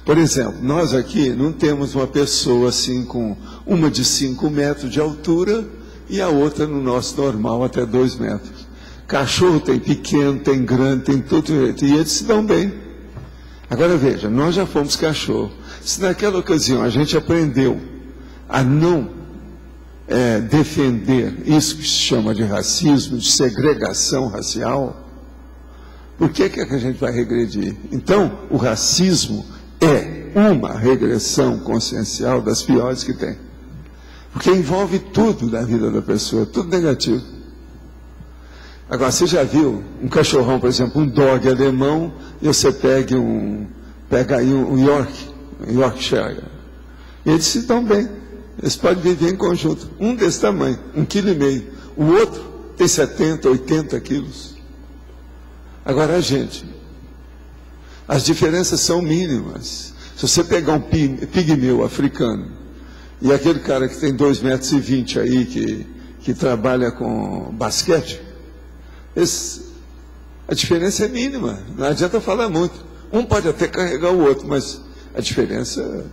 Por exemplo, nós aqui não temos uma pessoa assim com uma de 5 metros de altura e a outra no nosso normal até 2 metros. Cachorro tem pequeno, tem grande, tem tudo direito, e eles se dão bem. Agora veja, nós já fomos cachorro. Se naquela ocasião a gente aprendeu a não defender isso que se chama de racismo, de segregação racial, por que a gente vai regredir? Então, o racismo é uma regressão consciencial das piores que tem. Porque envolve tudo da vida da pessoa, tudo negativo. Agora, você já viu um cachorrão, por exemplo, um dog alemão, e você pega aí um Yorkshire, e eles se dão bem, eles podem viver em conjunto, um desse tamanho, 1,5 kg, o outro tem 70, 80 quilos. Agora a gente, as diferenças são mínimas. Se você pegar um pigmeu africano, e aquele cara que tem 2,20 metros aí, que trabalha com basquete, a diferença é mínima, não adianta falar muito. Um pode até carregar o outro, mas a diferença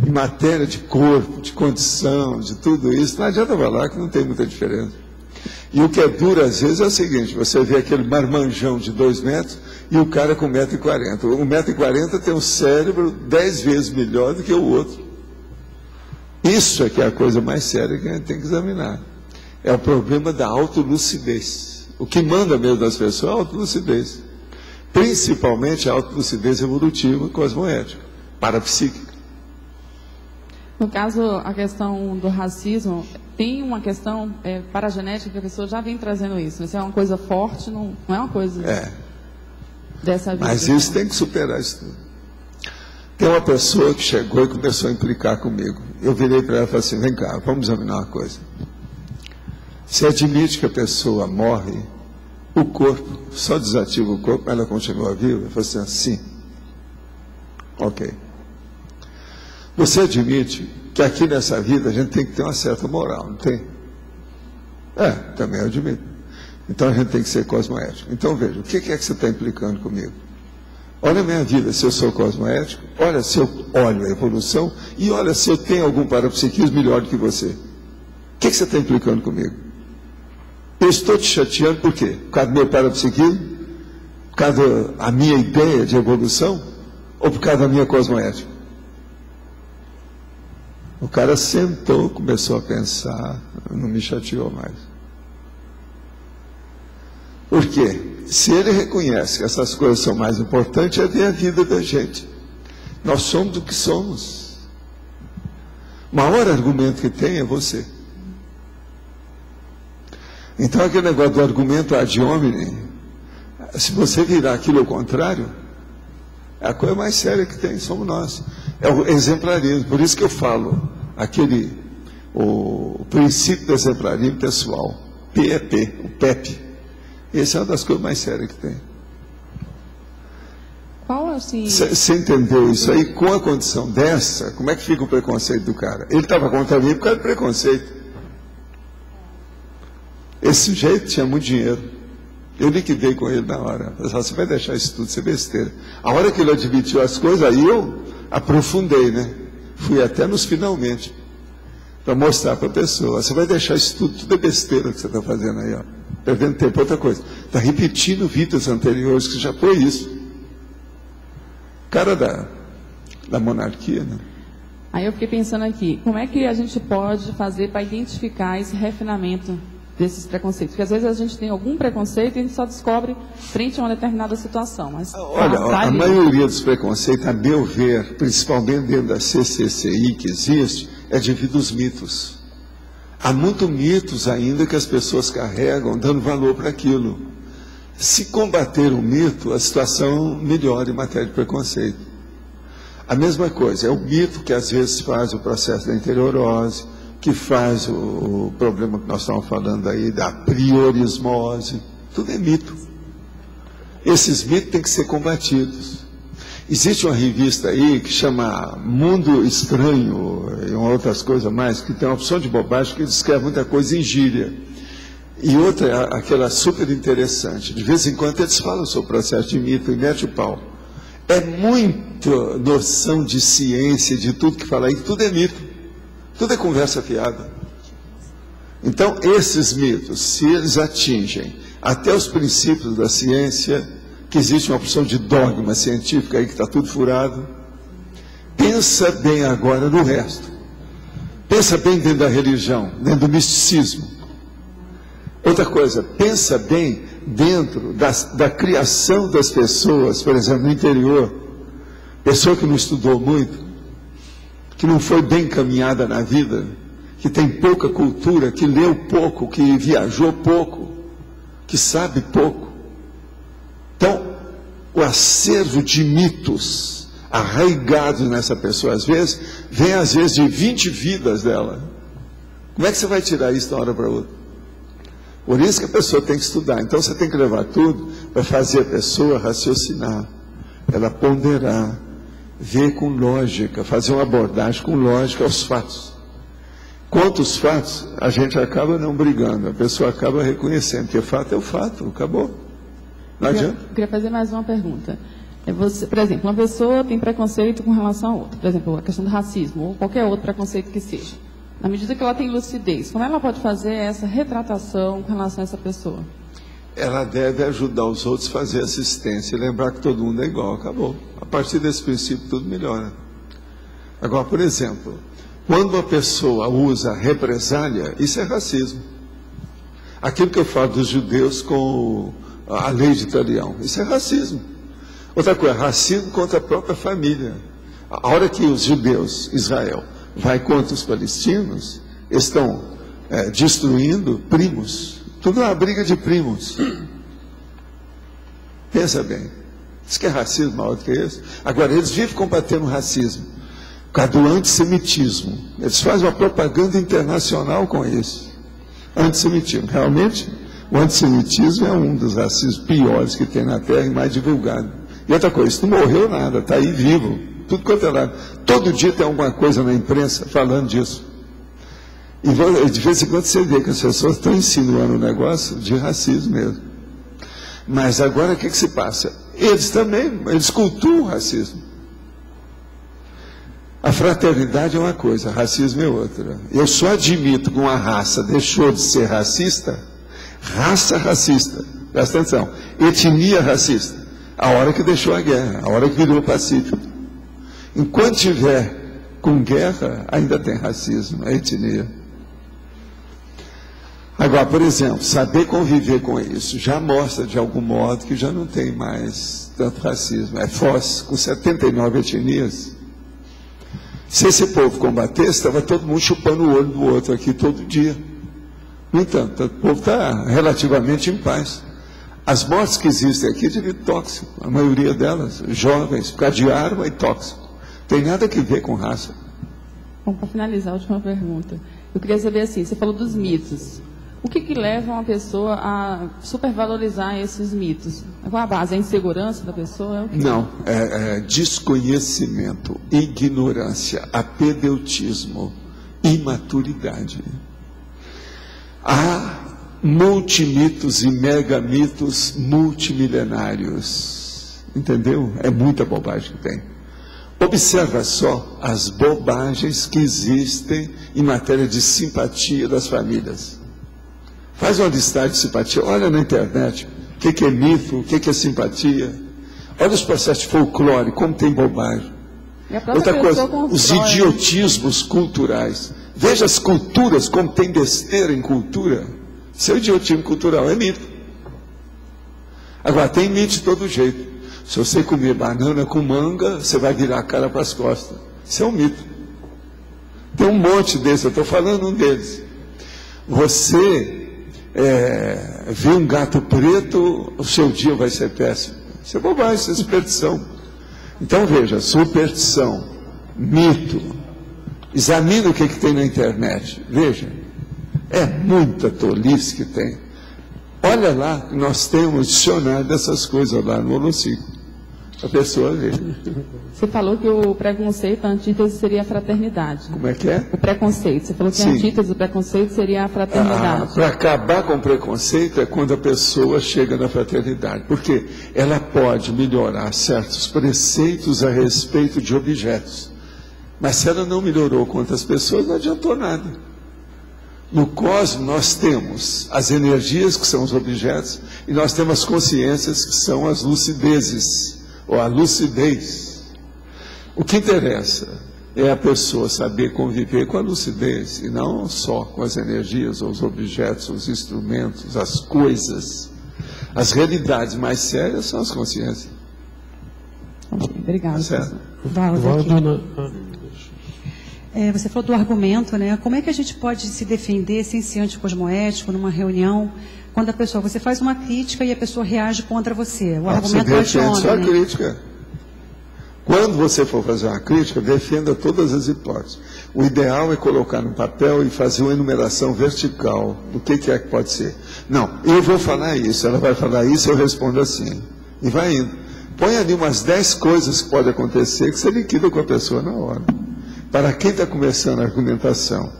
em matéria de corpo, de condição, de tudo isso, não adianta falar que não tem muita diferença. E o que é duro às vezes é o seguinte, você vê aquele marmanjão de 2 metros e o cara com 1,40 m. O 1,40 m tem um cérebro 10 vezes melhor do que o outro. Isso é que é a coisa mais séria que a gente tem que examinar. É o problema da autolucidez. O que manda mesmo das pessoas é a autolucidez. Principalmente a autolucidez evolutiva cosmoética, parapsíquica. No caso, a questão do racismo, tem uma questão paragenética que a pessoa já vem trazendo isso. Isso é uma coisa forte, não é uma coisa dessa vida. Mas isso tem que superar isso tudo. Tem uma pessoa que chegou e começou a implicar comigo. Eu virei para ela e falei assim, vem cá, vamos examinar uma coisa. Você admite que a pessoa morre, o corpo, só desativa o corpo, ela continua viva? Eu falei assim, sim. Ok. Você admite que aqui nessa vida a gente tem que ter uma certa moral, não tem? Também eu admito. Então a gente tem que ser cosmoético. Então veja, o que é que você está implicando comigo? Olha a minha vida, se eu sou cosmoético, olha se eu olho a evolução e olha se eu tenho algum parapsiquismo melhor do que você. O que você está implicando comigo? Eu estou te chateando por quê? Por causa do meu parapsiquismo? Por causa da minha ideia de evolução? Ou por causa da minha cosmoética? O cara sentou, começou a pensar, não me chateou mais. Por quê? Se ele reconhece que essas coisas são mais importantes, é ver a vida da gente. Nós somos o que somos. O maior argumento que tem é você. Então aquele negócio do argumento ad hominem, se você virar aquilo ao contrário, é a coisa mais séria que tem, somos nós. É o exemplarismo, por isso que eu falo, o princípio do exemplarismo pessoal, PEP, o PEP. Essa é uma das coisas mais sérias que tem. Qual assim? Você entendeu isso aí? Com a condição dessa, como é que fica o preconceito do cara? Ele estava contra mim por causa do preconceito. Esse sujeito tinha muito dinheiro. Eu liquidei com ele na hora. Eu falei, você vai deixar isso tudo, isso é besteira. A hora que ele admitiu as coisas, aí eu aprofundei, né? Fui até nos finalmente, para mostrar para a pessoa, você vai deixar isso tudo é besteira que você está fazendo aí, ó. Perdendo tempo, outra coisa. Está repetindo vidas anteriores, que já foi isso. Cara da monarquia, né? Aí eu fiquei pensando aqui, como é que a gente pode fazer para identificar esse refinamento desses preconceitos? Porque às vezes a gente tem algum preconceito e a gente só descobre frente a uma determinada situação. Mas, olha, a maioria dos preconceitos, a meu ver, principalmente dentro da CCCI que existe, é devido aos mitos. Há muitos mitos ainda que as pessoas carregam, dando valor para aquilo. Se combater o mito, a situação melhora em matéria de preconceito. A mesma coisa, é o mito que às vezes faz o processo da interiorose, que faz o problema que nós estamos falando aí, da priorismose. Tudo é mito. Esses mitos têm que ser combatidos. Existe uma revista aí que chama Mundo Estranho e outras coisas mais, que tem uma opção de bobagem que descreve muita coisa em gíria. E outra, aquela super interessante. De vez em quando eles falam sobre o processo de mito e mete o pau. É muita noção de ciência, de tudo que fala aí, tudo é mito. Tudo é conversa fiada. Então, esses mitos, se eles atingem até os princípios da ciência, que existe uma opção de dogma científico aí que está tudo furado, pensa bem agora no resto. Pensa bem dentro da religião, dentro do misticismo. Outra coisa, pensa bem dentro da criação das pessoas, por exemplo, no interior. Pessoa que não estudou muito, que não foi bem encaminhada na vida, que tem pouca cultura, que leu pouco, que viajou pouco, que sabe pouco. Então, o acervo de mitos arraigados nessa pessoa, às vezes, vem às vezes de 20 vidas dela. Como é que você vai tirar isso de uma hora para outra? Por isso que a pessoa tem que estudar. Então, você tem que levar tudo para fazer a pessoa raciocinar, ela ponderar, ver com lógica, fazer uma abordagem com lógica aos fatos. Quanto aos fatos, a gente acaba não brigando, a pessoa acaba reconhecendo que o fato é o fato, acabou. Não adianta. Eu queria fazer mais uma pergunta. Por exemplo, uma pessoa tem preconceito com relação a outra, por exemplo, a questão do racismo, ou qualquer outro preconceito que seja. Na medida que ela tem lucidez, como ela pode fazer essa retratação com relação a essa pessoa? Ela deve ajudar os outros a fazer assistência e lembrar que todo mundo é igual, acabou. A partir desse princípio, tudo melhora. Agora, por exemplo, quando uma pessoa usa represália, isso é racismo. Aquilo que eu falo dos judeus com a lei de Talião, isso é racismo. Outra coisa, racismo contra a própria família. A hora que os judeus, Israel, vai contra os palestinos, estão destruindo primos. Tudo é uma briga de primos. Pensa bem. Isso que é racismo maior do que esse. Agora, eles vivem combatendo o racismo, por causa do antissemitismo. Eles fazem uma propaganda internacional com isso. Antissemitismo. Realmente, o antissemitismo é um dos racismos piores que tem na Terra e mais divulgado. E outra coisa, isso não morreu nada, está aí vivo. Tudo quanto é lado. Todo dia tem alguma coisa na imprensa falando disso. E de vez em quando você vê que as pessoas estão insinuando um negócio de racismo mesmo. Mas agora o que se passa? Eles também, eles cultuam o racismo. A fraternidade é uma coisa, racismo é outra. Eu só admito que uma raça deixou de ser racista, raça racista, presta atenção, etnia racista, a hora que deixou a guerra, a hora que virou pacífico. Enquanto tiver com guerra, ainda tem racismo, a etnia. Agora, por exemplo, saber conviver com isso já mostra de algum modo que já não tem mais tanto racismo. É Foz, com 79 etnias. Se esse povo combatesse, estava todo mundo chupando o olho do outro aqui todo dia. No entanto, o povo está relativamente em paz. As mortes que existem aqui é devido tóxico, a maioria delas, jovens, por causa de arma e tóxico. Tem nada a ver com raça. Bom, para finalizar, a última pergunta. Eu queria saber assim, você falou dos mitos. O que leva uma pessoa a supervalorizar esses mitos? Qual a base? A insegurança da pessoa? É o quê? Não, é desconhecimento, ignorância, apedeutismo, imaturidade. Há multimitos e megamitos multimilenários. Entendeu? É muita bobagem que tem. Observa só as bobagens que existem em matéria de simpatia das famílias. Faz uma listagem de simpatia, olha na internet o que é mito, o que é simpatia. Olha os processos de folclore, como tem bobagem. Outra coisa, os idiotismos culturais. Veja as culturas, como tem besteira em cultura. Seu idiotismo cultural é mito. Agora, tem mito de todo jeito. Se você comer banana com manga, você vai virar a cara para as costas. Isso é um mito. Tem um monte desses, eu estou falando um deles. Você vê um gato preto, o seu dia vai ser péssimo. Isso é bobagem, isso é superstição. Então veja, superstição, mito. Examine o que tem na internet. Veja, é muita tolice que tem. Olha lá, nós temos um dicionário dessas coisas lá no Holocico. A pessoa vê. Você falou que o preconceito, a antítese seria a fraternidade. Como é que é? O preconceito. Você falou que a antítese do preconceito seria a fraternidade. Para acabar com o preconceito é quando a pessoa chega na fraternidade. Porque ela pode melhorar certos preceitos a respeito de objetos. Mas se ela não melhorou com outras pessoas, não adiantou nada. No cosmos nós temos as energias, que são os objetos, e nós temos as consciências, que são as lucidezes, ou a lucidez. O que interessa é a pessoa saber conviver com a lucidez, e não só com as energias, ou os objetos, os instrumentos, as coisas. As realidades mais sérias são as consciências. Obrigada. Certo? Você falou do argumento, né? Como é que a gente pode se defender sem ser anticosmoético numa reunião, quando a pessoa, você faz uma crítica e a pessoa reage contra você? O argumento é só a crítica. Quando você for fazer uma crítica, defenda todas as hipóteses. O ideal é colocar no papel e fazer uma enumeração vertical do que é que pode ser. Não, eu vou falar isso, ela vai falar isso, eu respondo assim. E vai indo. Põe ali umas 10 coisas que podem acontecer que você liquida com a pessoa na hora. Para quem está começando a argumentação,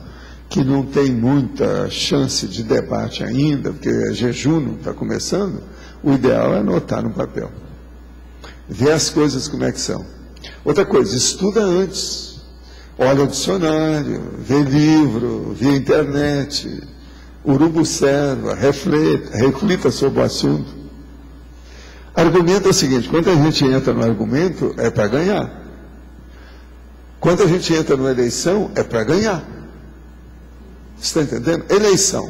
que não tem muita chance de debate ainda, porque jejum está começando, o ideal é anotar no papel. Vê as coisas como é que são. Outra coisa, estuda antes. Olha o dicionário, vê livro, vê internet, urubucerva, reflita sobre o assunto. Argumento é o seguinte, quando a gente entra no argumento, é para ganhar. Quando a gente entra numa eleição, é para ganhar. Você está entendendo? Eleição.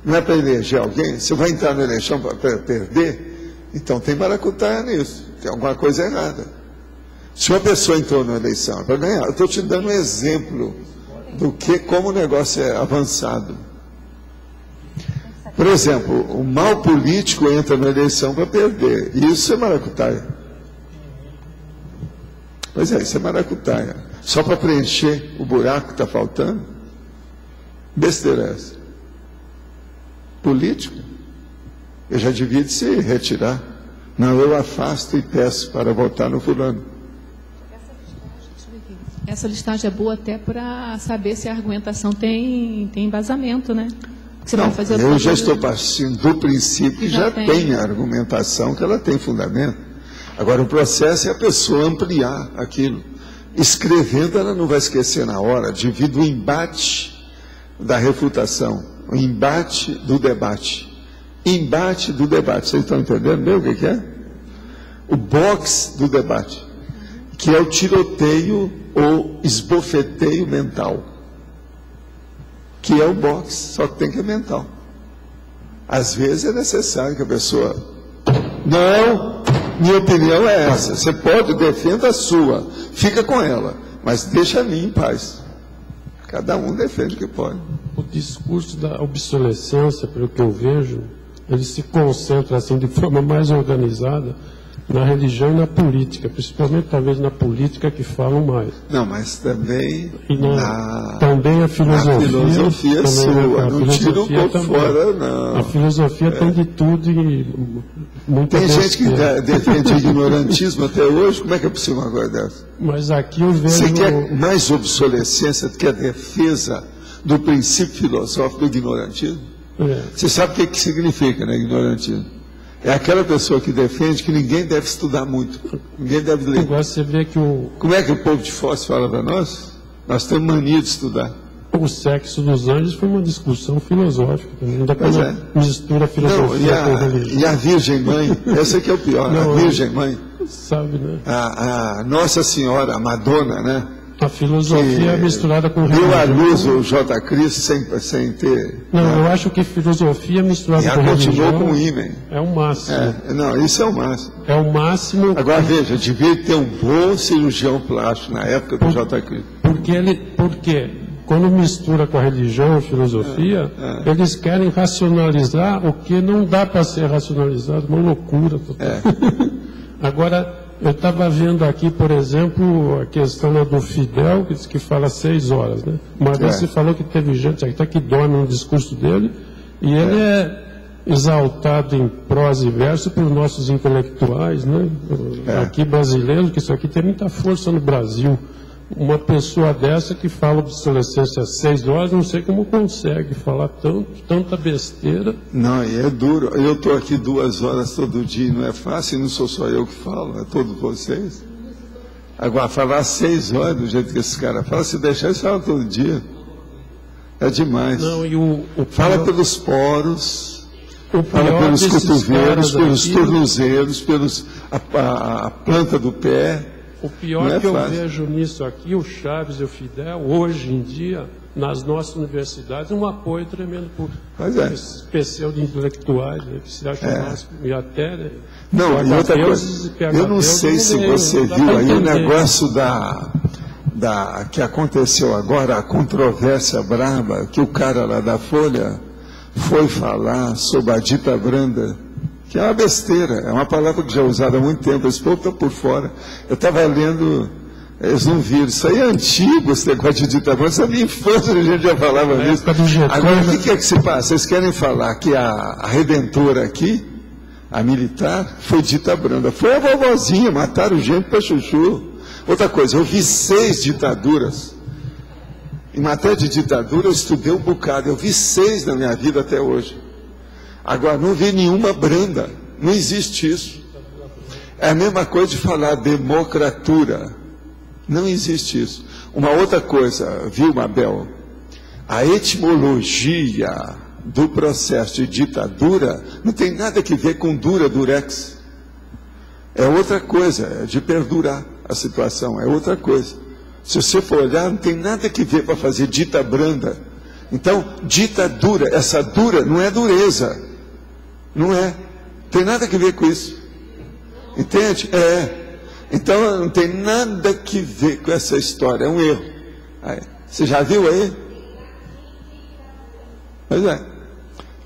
Não é para eleger alguém. Você vai entrar na eleição para perder, então tem maracutaia nisso. Tem alguma coisa errada. Se uma pessoa entrou na eleição é para ganhar, eu estou te dando um exemplo do que, como o negócio é avançado. Por exemplo, o mal político entra na eleição para perder. Isso é maracutaia. Pois é, isso é maracutaia. Só para preencher o buraco que está faltando? Besteira essa. Político? Eu já devia de se retirar. Não, eu afasto e peço para votar no fulano. Essa listagem é boa até para saber se a argumentação tem embasamento, né? Você não, vai fazer eu já estou partindo do princípio que já tem a argumentação, que ela tem fundamento. Agora, o processo é a pessoa ampliar aquilo. Escrevendo, ela não vai esquecer na hora, devido ao embate da refutação, o embate do debate. Embate do debate, vocês estão entendendo bem o que é? O box do debate, que é o tiroteio ou esbofeteio mental. Que é o box, só que tem que é mental. Às vezes é necessário que a pessoa... Não, minha opinião é essa. Você pode, defenda a sua, fica com ela, mas deixa a minha em paz. Cada um defende o que pode. O discurso da obsolescência, pelo que eu vejo, ele se concentra assim de forma mais organizada na religião e na política, principalmente talvez na política que falam mais. Não, mas também também a filosofia. A filosofia também, sua, não tira um pouco fora, não. A filosofia tem de tudo e muita Tem gente que defende ignorantismo até hoje, como é que é possível uma coisa dessa? Mas aqui eu vejo... Você quer mais obsolescência do que a defesa do princípio filosófico do ignorantismo? Você sabe o que significa, né, ignorantismo? É aquela pessoa que defende que ninguém deve estudar muito, ninguém deve ler. Agora você vê que Como é que o povo de Foz fala para nós? Nós temos mania de estudar. O sexo dos anjos foi uma discussão filosófica, ainda mistura filosofia com religião. E a Virgem Mãe, essa que é o pior, não, a Virgem Mãe. Sabe, né? A Nossa Senhora, a Madonna, né? A filosofia é misturada com religião. Deu à luz o J. Cristo sem ter... Não, eu acho que filosofia misturada com religião... E continuou com o ímã. É o máximo. Não, isso é o máximo. É o máximo... Agora, veja, devia ter um bom cirurgião plástico na época do J. Cristo. Porque quando mistura com a religião, a filosofia, eles querem racionalizar o que não dá para ser racionalizado. Uma loucura total. Agora... Eu estava vendo aqui, por exemplo, a questão do Fidel, que fala 6 horas, né? Uma vez você falou que teve gente até que dorme no discurso dele, e ele é exaltado em prosa e verso por nossos intelectuais, né? Aqui brasileiros, que isso aqui tem muita força no Brasil. Uma pessoa dessa que fala obsolescência às 6 horas, não sei como consegue falar tanta besteira. Não, e é duro. Eu estou aqui 2 horas todo dia, não é fácil, não sou só eu que falo, é todos vocês. Agora, falar 6 horas do jeito que esse cara fala, se deixar, eles falam todo dia. É demais. Não, e fala pelos poros, fala pelos cotovelos, pelos tornozelos, a planta do pé. O pior que eu vejo nisso aqui, o Chaves e o Fidel, hoje em dia, nas nossas universidades, um apoio tremendo por esses pseudo-intelectuais, né, que se acham máximo, e até... Né, não, e outra coisa, eu não sei se você viu aí o negócio que aconteceu agora, a controvérsia braba, que o cara lá da Folha foi falar sobre a dita branda, que é uma besteira, é uma palavra que já é usada há muito tempo, esse povo está por fora. Eu estava lendo, eles não viram, isso aí é antigo, esse negócio de ditadura, essa é a minha infância, a gente já falava nisso. Agora, o que é que se passa? Vocês querem falar que a redentora aqui, a militar, foi dita branda, foi a vovozinha, mataram gente para chuchu. Outra coisa, eu vi 6 ditaduras, em matéria de ditadura eu estudei um bocado, eu vi 6 na minha vida até hoje. Agora, não vi nenhuma branda. Não existe isso. É a mesma coisa de falar democratura. Não existe isso. Uma outra coisa, viu, Mabel? A etimologia do processo de ditadura não tem nada a ver com dura, durex. É outra coisa, é de perdurar a situação, é outra coisa. Se você for olhar, não tem nada a ver para fazer dita branda. Então, ditadura, essa dura não é dureza. Não é. Tem nada a ver com isso. Entende? Então, não tem nada a ver com essa história, é um erro. Aí, você já viu aí? Pois é.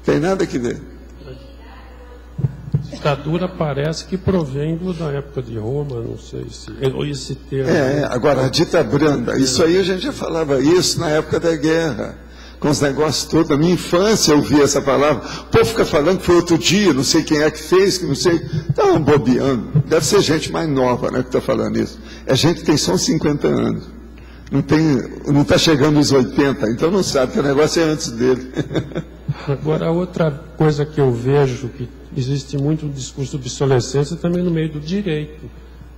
Tem nada a ver. Ditadura parece que provém da época de Roma, não sei se esse termo. Agora a dita branda, isso aí a gente já falava isso na época da guerra, com os negócios todos. Na minha infância eu ouvi essa palavra. O povo fica falando que foi outro dia, não sei quem é que fez, que não sei. Estão bobeando. Deve ser gente mais nova, né, que está falando isso. É gente que tem só 50 anos. Não está chegando aos 80, então não sabe que o negócio é antes dele. Agora, outra coisa que eu vejo, que existe muito um discurso de obsolescência também no meio do direito.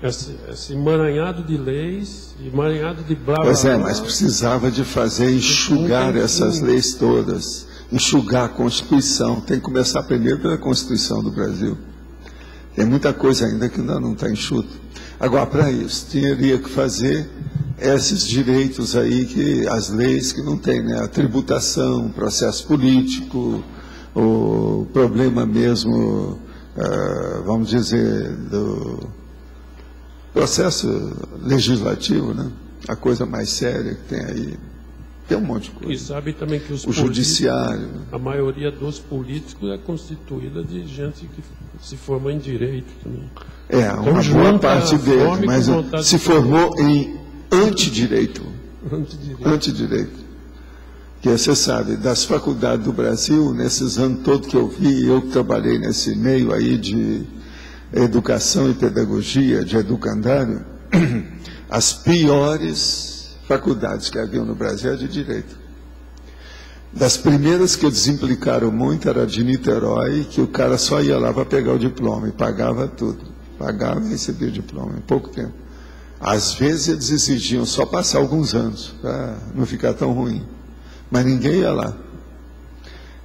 Esse emaranhado de leis, emaranhado de blá blá. Pois é, mas precisava de fazer, enxugar essas leis todas, enxugar a Constituição. Tem que começar primeiro pela Constituição do Brasil. Tem muita coisa ainda que ainda não está enxuta. Agora, para isso, teria que fazer esses direitos aí, as leis que não tem, né? A tributação, o processo político, o problema mesmo, vamos dizer, do processo legislativo, né? A coisa mais séria que tem aí. Tem um monte de coisa. E sabe também que o judiciário. A maioria dos políticos é constituída de gente que se formou em direito também. Uma boa parte deles, mas se formou em antidireito. Antidireito. Que você sabe, das faculdades do Brasil, nesses anos todos que eu vi, eu que trabalhei nesse meio aí de educação e pedagogia, de educandário, as piores faculdades que haviam no Brasil é de direito. Das primeiras que desimplicaram muito era de Niterói, que o cara só ia lá para pegar o diploma e pagava tudo. Pagava e recebia o diploma em pouco tempo. Às vezes eles exigiam só passar alguns anos, para não ficar tão ruim. Mas ninguém ia lá.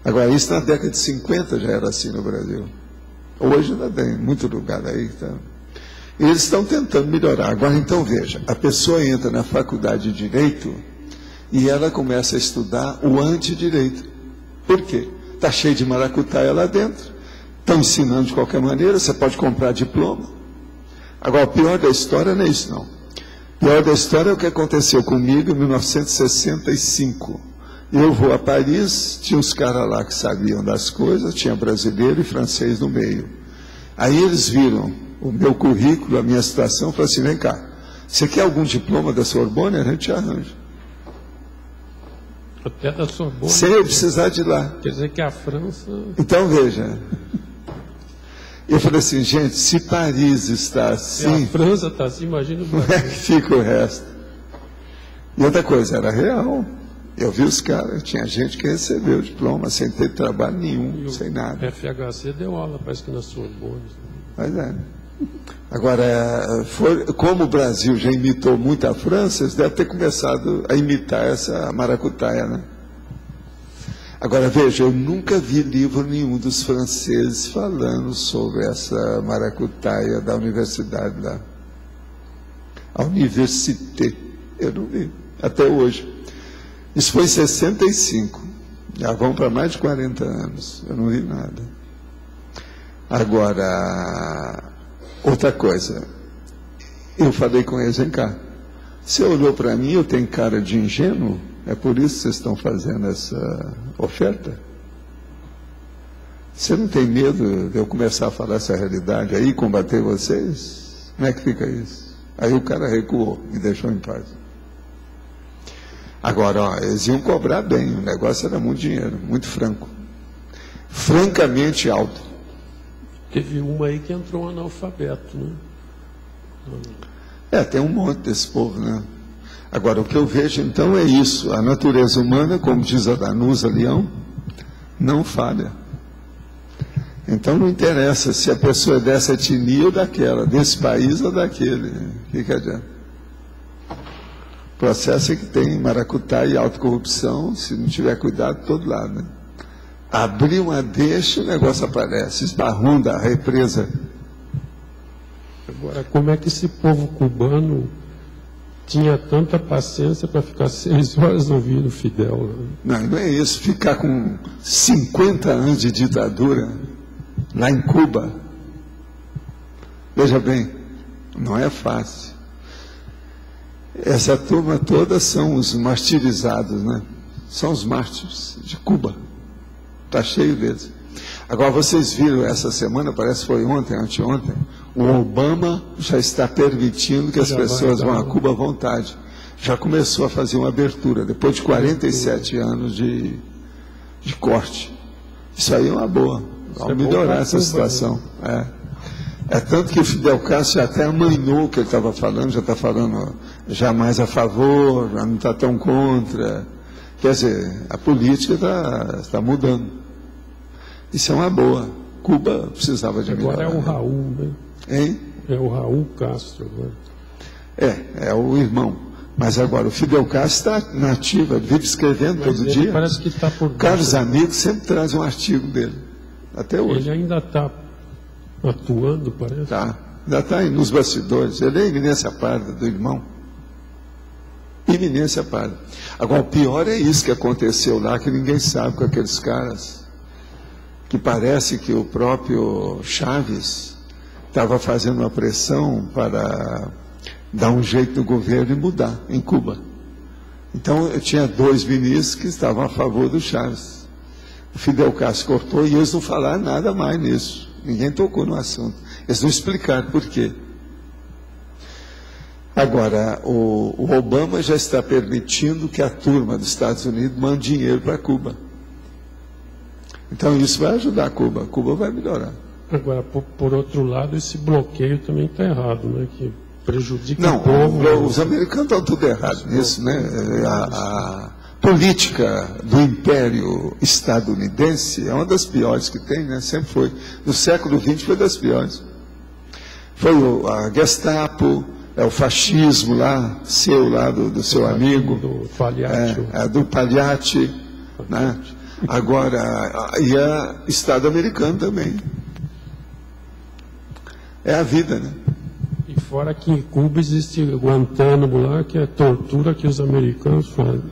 Agora, isso na década de 50 já era assim no Brasil. Hoje ainda tem muito lugar aí. Tá? Eles estão tentando melhorar. Agora, então, veja, a pessoa entra na faculdade de Direito e ela começa a estudar o antidireito. Por quê? Está cheio de maracutaia lá dentro. Estão ensinando de qualquer maneira, você pode comprar diploma. Agora, o pior da história não é isso, não. O pior da história é o que aconteceu comigo em 1965. Eu vou a Paris, tinha uns caras lá que sabiam das coisas, tinha brasileiro e francês no meio. Aí eles viram o meu currículo, a minha situação, e falaram assim, vem cá, você quer algum diploma da Sorbonne? A gente arranja. Até da Sorbonne. Sem eu precisar de ir lá. Quer dizer que a França... Então, veja... Eu falei assim, gente, se Paris está assim... Se a França está assim, imagina o Brasil. Como é que fica o resto? E outra coisa, era real. Eu vi os caras, tinha gente que recebeu o diploma sem ter trabalho nenhum, sem nada. FHC deu aula, parece que na Sorbonne. Mas Agora, como o Brasil já imitou muito a França, eles devem ter começado a imitar essa maracutaia, né? Agora, veja, eu nunca vi livro nenhum dos franceses falando sobre essa maracutaia da universidade lá. A Université, eu não vi, até hoje. Isso foi em 65, já vão para mais de 40 anos, eu não vi nada. Agora, outra coisa, eu falei com eles, vem cá, você olhou para mim, eu tenho cara de ingênuo? É por isso que vocês estão fazendo essa oferta? Você não tem medo de eu começar a falar essa realidade aí, combater vocês? Como é que fica isso? Aí o cara recuou, me deixou em paz. Agora, eles iam cobrar bem, o negócio era muito dinheiro, muito franco. Francamente alto. Teve uma aí que entrou um analfabeto, né? Tem um monte desse povo, né? Agora, o que eu vejo, então, é isso. A natureza humana, como diz a Danusa Leão, não falha. Então não interessa se a pessoa é dessa etnia ou daquela, desse país ou daquele. O que adianta? O processo é que tem maracutaia e autocorrupção, se não tiver cuidado, de todo lado. Né? Abrir uma deixa, o negócio aparece, esbarrunda a represa. Agora, como é que esse povo cubano tinha tanta paciência para ficar 6 horas ouvindo Fidel? Né? Não é isso. Ficar com 50 anos de ditadura lá em Cuba, veja bem, não é fácil. Essa turma toda são os martirizados, né? São os mártires de Cuba. Está cheio deles. Agora, vocês viram essa semana, parece que foi ontem, anteontem, o Obama já está permitindo que as pessoas vão a Cuba à vontade. Já começou a fazer uma abertura, depois de 47 anos de corte. Isso aí é uma boa. Vamos melhorar essa situação. É tanto que o Fidel Castro até amanhou o que ele estava falando, já está falando já mais a favor, já não está tão contra. Quer dizer, a política está mudando. Isso é uma boa. Cuba precisava de melhorar. Agora é o Raul, né? Hein? É o Raul Castro. Né? É o irmão. Mas agora o Fidel Castro está na ativa, ele vive escrevendo todo dia. Parece que está por Carlos Amigos sempre traz um artigo dele. Até hoje. Ele ainda está atuando, parece. Tá. Ainda está aí nos bastidores. Ele é eminência parda do irmão. Eminência parda. Agora, o pior é isso que aconteceu lá, que ninguém sabe com aqueles caras. Que parece que o próprio Chávez estava fazendo uma pressão para dar um jeito no governo e mudar em Cuba. Então, eu tinha 2 ministros que estavam a favor do Chávez. O Fidel Castro cortou e eles não falaram nada mais nisso. Ninguém tocou no assunto. Eles não explicaram por quê. Agora, o Obama já está permitindo que a turma dos Estados Unidos mande dinheiro para Cuba. Então, isso vai ajudar Cuba. Cuba vai melhorar. Agora, por outro lado, esse bloqueio também está errado, né? Que prejudica não, o povo. Os americanos estão tudo errado nisso, né? A política do império estadunidense é uma das piores que tem, né? Sempre foi. No século XX foi das piores. Foi a Gestapo, o fascismo lá, do seu amigo. Do Pagliatti. Do Pagliatti, né? Agora, e a Estado americano também. É a vida, né? E fora que em Cuba existe Guantánamo lá, que é tortura que os americanos fazem.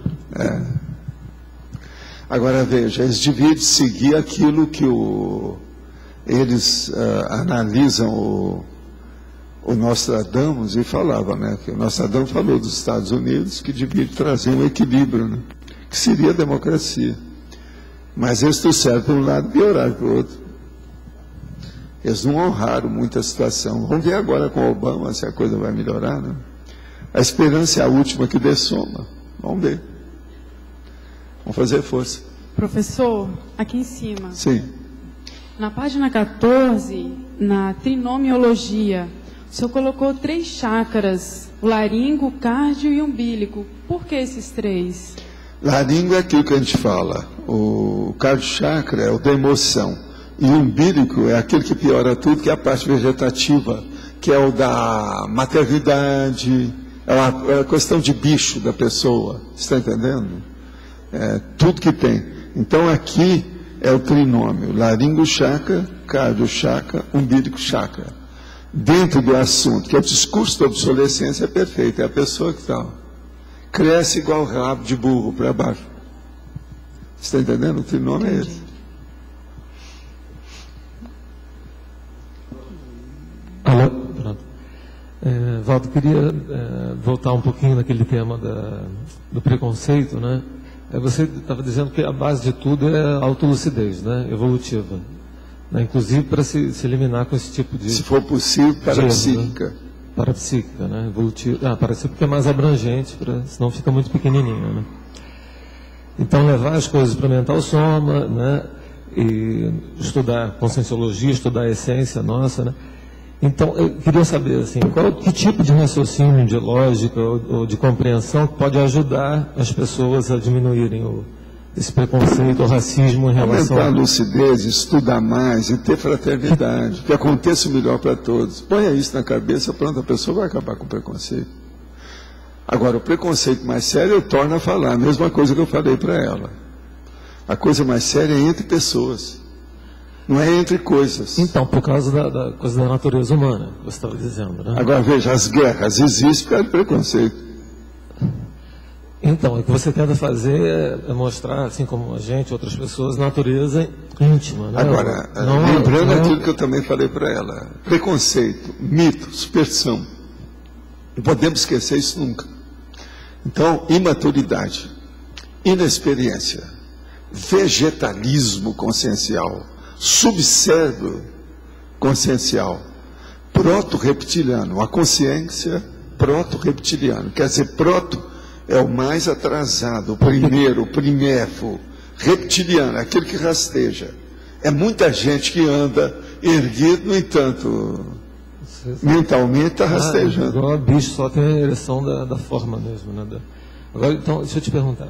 Agora veja, eles deviam seguir aquilo que eles analisam o Nostradamus e falavam, né? Que o Nostradamus falou dos Estados Unidos que devia trazer um equilíbrio, né? Que seria a democracia. Mas eles trouxeram para um lado e pioraram para o outro. Eles não honraram muito a situação. Vamos ver agora com o Obama se a coisa vai melhorar, né? A esperança é a última que dê soma. Vamos ver. Vamos fazer força. Professor, aqui em cima. Sim. Na página 14, na trinomiologia, o senhor colocou 3 chakras, o laringo, o cardio e o umbilico. Por que esses 3? Laringo é aquilo que a gente fala. O cardio chakra é o da emoção. E o umbilico é aquele que piora tudo, que é a parte vegetativa, que é o da maternidade, é a questão de bicho da pessoa. Você está entendendo? Tudo que tem. Então aqui é o trinômio, laringo chakra, cardio chakra, umbilico chakra. Dentro do assunto, que é o discurso da obsolescência, é perfeito, é a pessoa que está, cresce igual rabo de burro para baixo. Você está entendendo? O trinômio é esse. Alô? Pronto. Valdo, queria voltar um pouquinho naquele tema do preconceito, né? Você estava dizendo que a base de tudo é a autolucidez, né? Evolutiva. Né? Inclusive para se eliminar com esse tipo de... Se for possível, parapsíquica. Né? Parapsíquica, né? Evolutiva. Parapsíquica é mais abrangente, senão fica muito pequenininho, né? Então, levar as coisas para mental soma, né? E estudar conscienciologia, estudar a essência nossa, né? Então, eu queria saber, assim, que tipo de raciocínio, de lógica ou de compreensão pode ajudar as pessoas a diminuírem esse preconceito ou racismo em relação aumentar a lucidez, estudar mais e ter fraternidade, que aconteça o melhor para todos. Ponha isso na cabeça, pronto, a pessoa vai acabar com o preconceito. Agora, o preconceito mais sério eu torno a falar, a mesma coisa que eu falei para ela. A coisa mais séria é entre pessoas, não é entre coisas. Então, por causa da coisa da natureza humana, que você estava dizendo, né? Agora, veja, as guerras existem por causa do preconceito. Então, o que você tenta fazer é mostrar, assim como a gente, outras pessoas, natureza íntima. Né? Agora, lembrando aquilo que eu também falei para ela, preconceito, mito, superstição, não podemos esquecer isso nunca. Então, imaturidade, inexperiência, vegetalismo consciencial, subcérebro consciencial, proto-reptiliano, a consciência proto-reptiliano, quer dizer, proto é o mais atrasado, o primeiro, o primevo, reptiliano, aquele que rasteja. É muita gente que anda erguido, no entanto, mentalmente está rastejando. Igual bicho, só tem a ereção da forma mesmo. Né? Agora, então, deixa eu te perguntar.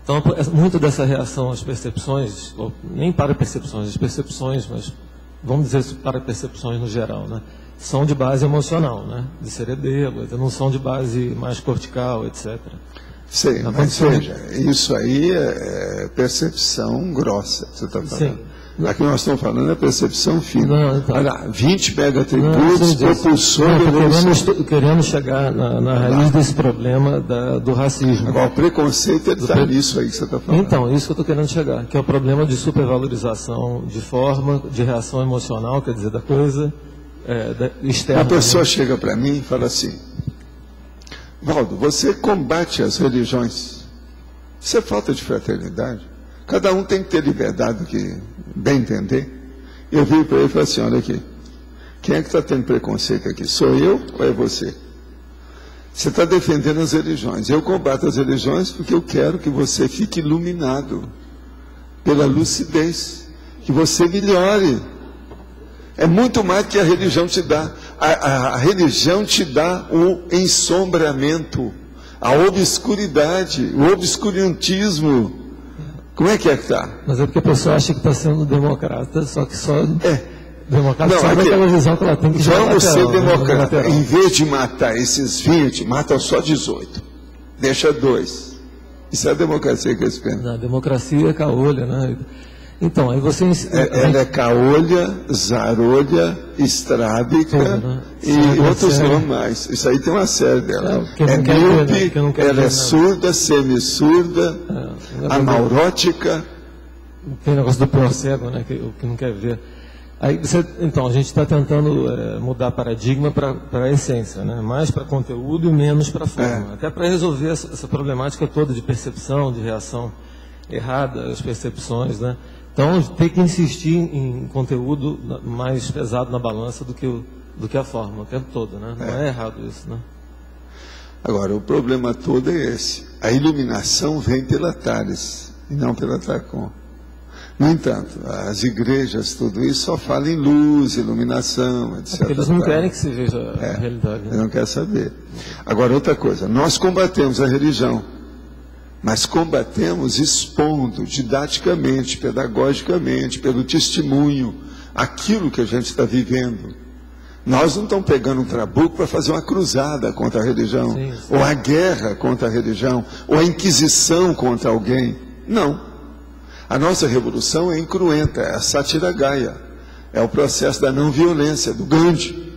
Então, muito dessa reação às percepções, ou nem para percepções, as percepções, mas vamos dizer para percepções no geral, né? São de base emocional, né? De cerebelo, não são de base mais cortical, etc. Sim, mas veja, isso aí é percepção grossa, você está falando. Sim. Aqui nós estamos falando é percepção fina. Não, então, olha, 20 megatributos propulsor da evolução. Queremos chegar na raiz desse problema do racismo. Agora, o preconceito está nisso aí que você está falando. Então, isso que eu estou querendo chegar, que é o problema de supervalorização de forma, de reação emocional, quer dizer, da coisa externa. A pessoa chega para mim e fala assim: Valdo, você combate as religiões. Isso é falta de fraternidade. Cada um tem que ter liberdade do que bem entender. Eu viro para ele e falo assim: olha aqui, quem é que está tendo preconceito aqui? Sou eu ou é você? Você está defendendo as religiões. Eu combato as religiões porque eu quero que você fique iluminado pela lucidez, que você melhore. É muito mais que a religião te dá. A religião te dá o ensombramento, a obscuridade, o obscurantismo. Como é que está? Mas é porque a pessoa acha que está sendo democrata, só que só... Democrata não, só aquela visão que ela tem que vamos ser democrata. Em vez de matar esses 20, mata só 18. Deixa 2. Isso é a democracia que eles pensam. A democracia é caolha, né? Então, aí você... ela é caolha, zarolha, estrábica, né? E outros nomes mais. Isso aí tem uma série dela. É míope, ela é surda, semissurda, amaurótica. Tem negócio do procego, né? Que não quer ver. Aí então, a gente está tentando mudar paradigma para a essência, né? Mais para conteúdo e menos para forma. Até para resolver essa problemática toda de percepção, de reação errada, as percepções, né? Então, tem que insistir em conteúdo mais pesado na balança do que a forma, o tempo todo, né? Não é errado isso, né? Agora, o problema todo é esse. A iluminação vem pela Tales e não pela Tacom. No entanto, as igrejas, tudo isso, só falam em luz, iluminação, etc. Porque eles não querem que se veja a realidade. Eles não querem saber. Agora, outra coisa, nós combatemos a religião, mas combatemos expondo didaticamente, pedagogicamente, pelo testemunho, aquilo que a gente está vivendo. Nós não estamos pegando um trabuco para fazer uma cruzada contra a religião, ou a guerra contra a religião, ou a inquisição contra alguém. Não. A nossa revolução é incruenta, é a sátira gaia, é o processo da não violência, do Gandhi.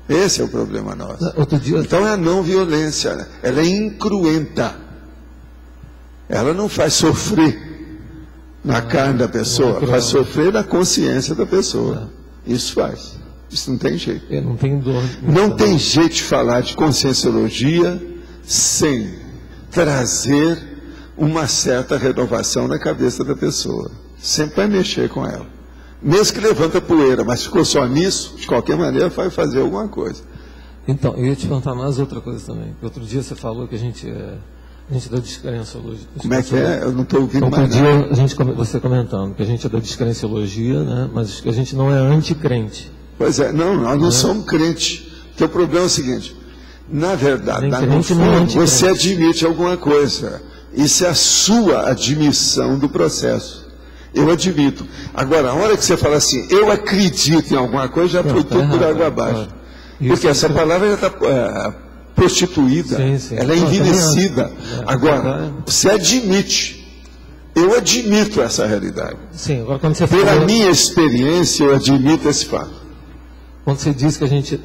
Esse é o problema nosso. Então é a não violência, ela é incruenta. Ela não faz sofrer na carne da pessoa, faz sofrer na consciência da pessoa. Isso faz. Isso não tem jeito. Não tem dor. Não tem jeito de falar de conscienciologia sem trazer uma certa renovação na cabeça da pessoa. Sempre vai mexer com ela. Mesmo que levanta poeira, mas ficou só nisso, de qualquer maneira vai fazer alguma coisa. Então, eu ia te perguntar mais outra coisa também. Outro dia você falou que a gente é da descrenciologia. Como é que é? Eu não estou ouvindo outro mais dia, você comentando que a gente é da descrenciologia, né? Mas que a gente não é anticrente. Pois é, não, nós não somos crentes. Porque o problema é o seguinte, na verdade, no fundo, você admite alguma coisa, Isso é a sua admissão do processo. Eu admito. Agora, a hora que você fala assim, eu acredito em alguma coisa, já foi tudo por água abaixo. Porque essa palavra já está prostituída, ela é envelhecida. Agora, você admite. Eu admito essa realidade. Sim, agora quando você Pela minha experiência, eu admito esse fato. Quando você diz que a gente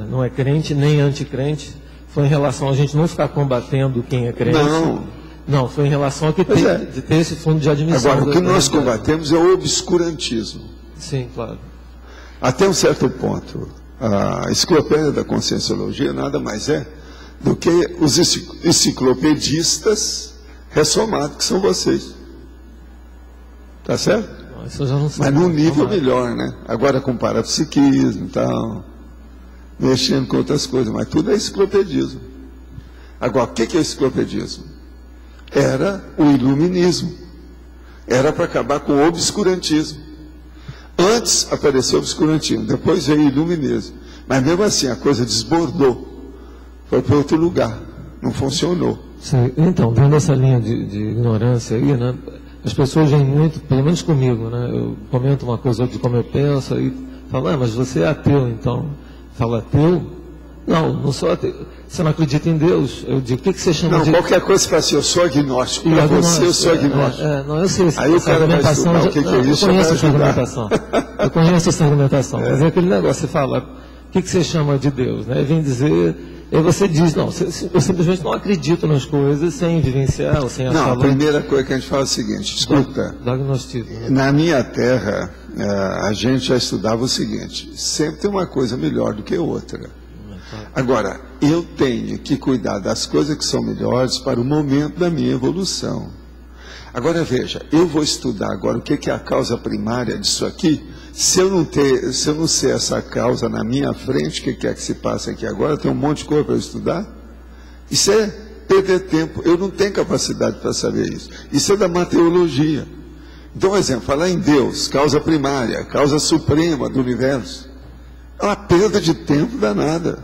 não é crente nem anticrente, foi em relação a gente não ficar combatendo quem é crente. Não, foi em relação a de ter esse fundo de admissão. Agora, o que nós combatemos é o obscurantismo. Sim, claro. Até um certo ponto, a enciclopédia da Conscienciologia nada mais é do que os enciclopedistas ressomados, que são vocês. Tá certo? Isso eu já não sei. Mas num nível melhor, né? Agora com parapsiquismo e tal, mexendo com outras coisas, mas tudo é enciclopedismo. Agora, o que é o enciclopedismo? Era o iluminismo. Era para acabar com o obscurantismo. Antes apareceu o obscurantismo, depois veio o iluminismo. Mas mesmo assim a coisa desbordou. Foi para outro lugar. Não funcionou. Sim. Então, vendo essa linha de ignorância aí, né? As pessoas vêm muito, pelo menos comigo, né? Eu comento uma coisa de como eu penso, aí falam, mas você é ateu, então. Fala, ateu? Não sou ateu. Você não acredita em Deus? Eu digo, o que você chama de... Não, qualquer coisa para si, eu sou agnóstico. Para você, eu sou agnóstico. Não, eu sei. Aí o cara vai estudar o que é isso. Eu conheço essa argumentação. Eu conheço essa argumentação. Mas é aquele negócio, você fala, o que você chama de Deus? Né? Vem dizer... Aí você diz, não, eu simplesmente não acredito nas coisas sem vivenciar ou sem achar... Não, a primeira coisa que a gente fala é o seguinte, escuta, né? Na minha terra, a gente já estudava o seguinte, sempre tem uma coisa melhor do que outra. Agora, eu tenho que cuidar das coisas que são melhores para o momento da minha evolução. Agora veja, eu vou estudar agora o que é a causa primária disso aqui. Se eu não sei essa causa na minha frente, o que é que se passa aqui agora? Tem um monte de coisa para eu estudar. Isso é perder tempo. Eu não tenho capacidade para saber isso. Isso é da mateologia. Então, por exemplo, falar em Deus, causa primária, causa suprema do universo, é uma perda de tempo danada.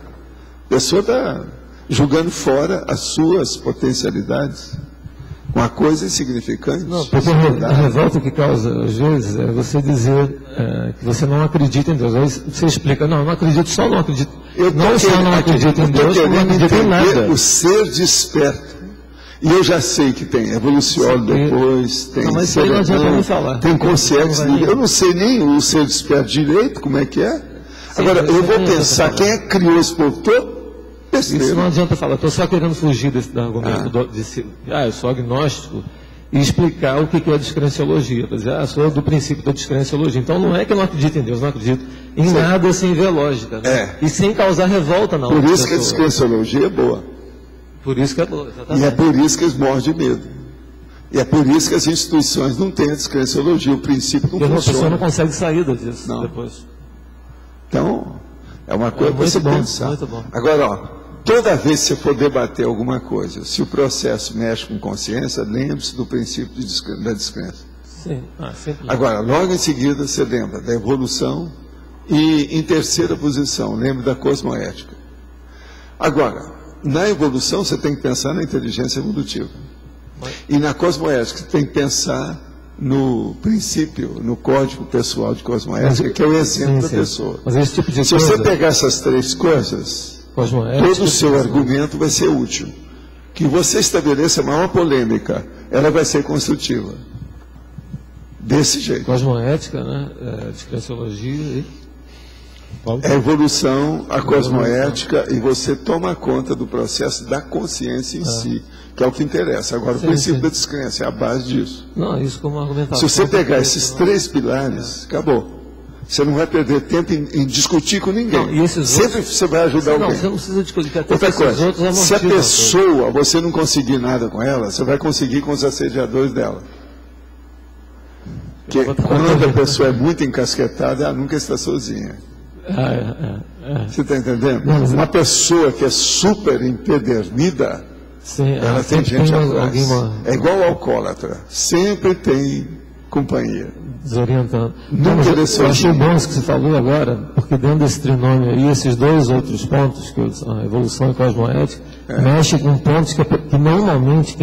A pessoa está jogando fora as suas potencialidades. Uma coisa insignificante. Não, porque a revolta que causa, às vezes, é você dizer que você não acredita em Deus. Aí você explica, não acredito, só não acredito. Não acredito em Deus, não acredito em nada. O ser desperto. E eu já sei que tem evoluciólogo depois, tem não, mas não adianta nem falar. Tem consciência. Eu não sei nem o ser desperto direito, como é que é. Sim, agora, eu vou pensar, quem é que criou esse povo todo? Isso não adianta falar, estou só querendo fugir desse argumento eu sou agnóstico, e explicar o que é a descrenciologia. Dizer, sou do princípio da descrenciologia. Então não é que eu não acredito em Deus, não acredito em nada sem ver lógica. Né? E sem causar revolta na outra pessoa. Por isso que a descrenciologia é boa. Por isso que é boa, exatamente. E é por isso que eles morrem de medo. E é por isso que as instituições não têm a descrenciologia, o princípio não funciona. A pessoa não consegue sair disso depois. Então, é uma coisa para você pensar. Muito bom. Agora, toda vez que você for debater alguma coisa, se o processo mexe com consciência, lembre-se do princípio da descrença. Sim. Agora, logo em seguida, você lembra da evolução e, em terceira posição, lembre da cosmoética. Agora, na evolução, você tem que pensar na inteligência evolutiva. E na cosmoética, você tem que pensar no princípio, no código pessoal de cosmoética, que é o exemplo da pessoa. Mas esse tipo de se você pegar essas três coisas... todo o seu argumento vai ser útil. Que você estabeleça a maior polêmica, ela vai ser construtiva. Desse jeito. Cosmoética, né? Descrenciologia. A evolução, a cosmoética, e você toma conta do processo da consciência em si, que é o que interessa. Agora, o princípio da descrença é a base disso. Não, isso como argumentação. Se você pegar esses três pilares, acabou. Você não vai perder tempo em discutir com ninguém. Não, sempre você vai ajudar alguém. Não, você não precisa discutir. Até outra coisa, se a pessoa, você não conseguir nada com ela, você vai conseguir com os assediadores dela. Porque quando a pessoa é muito encasquetada, ela nunca está sozinha. Você está entendendo? Uma pessoa que é super empedernida, ela tem gente atrás. É igual ao alcoólatra. Sempre tem companhia. Desorientando. Eu achei bom isso que você falou agora, porque dentro desse trinômio aí, esses dois outros pontos, que a evolução e a cosmoética, mexe com pontos que normalmente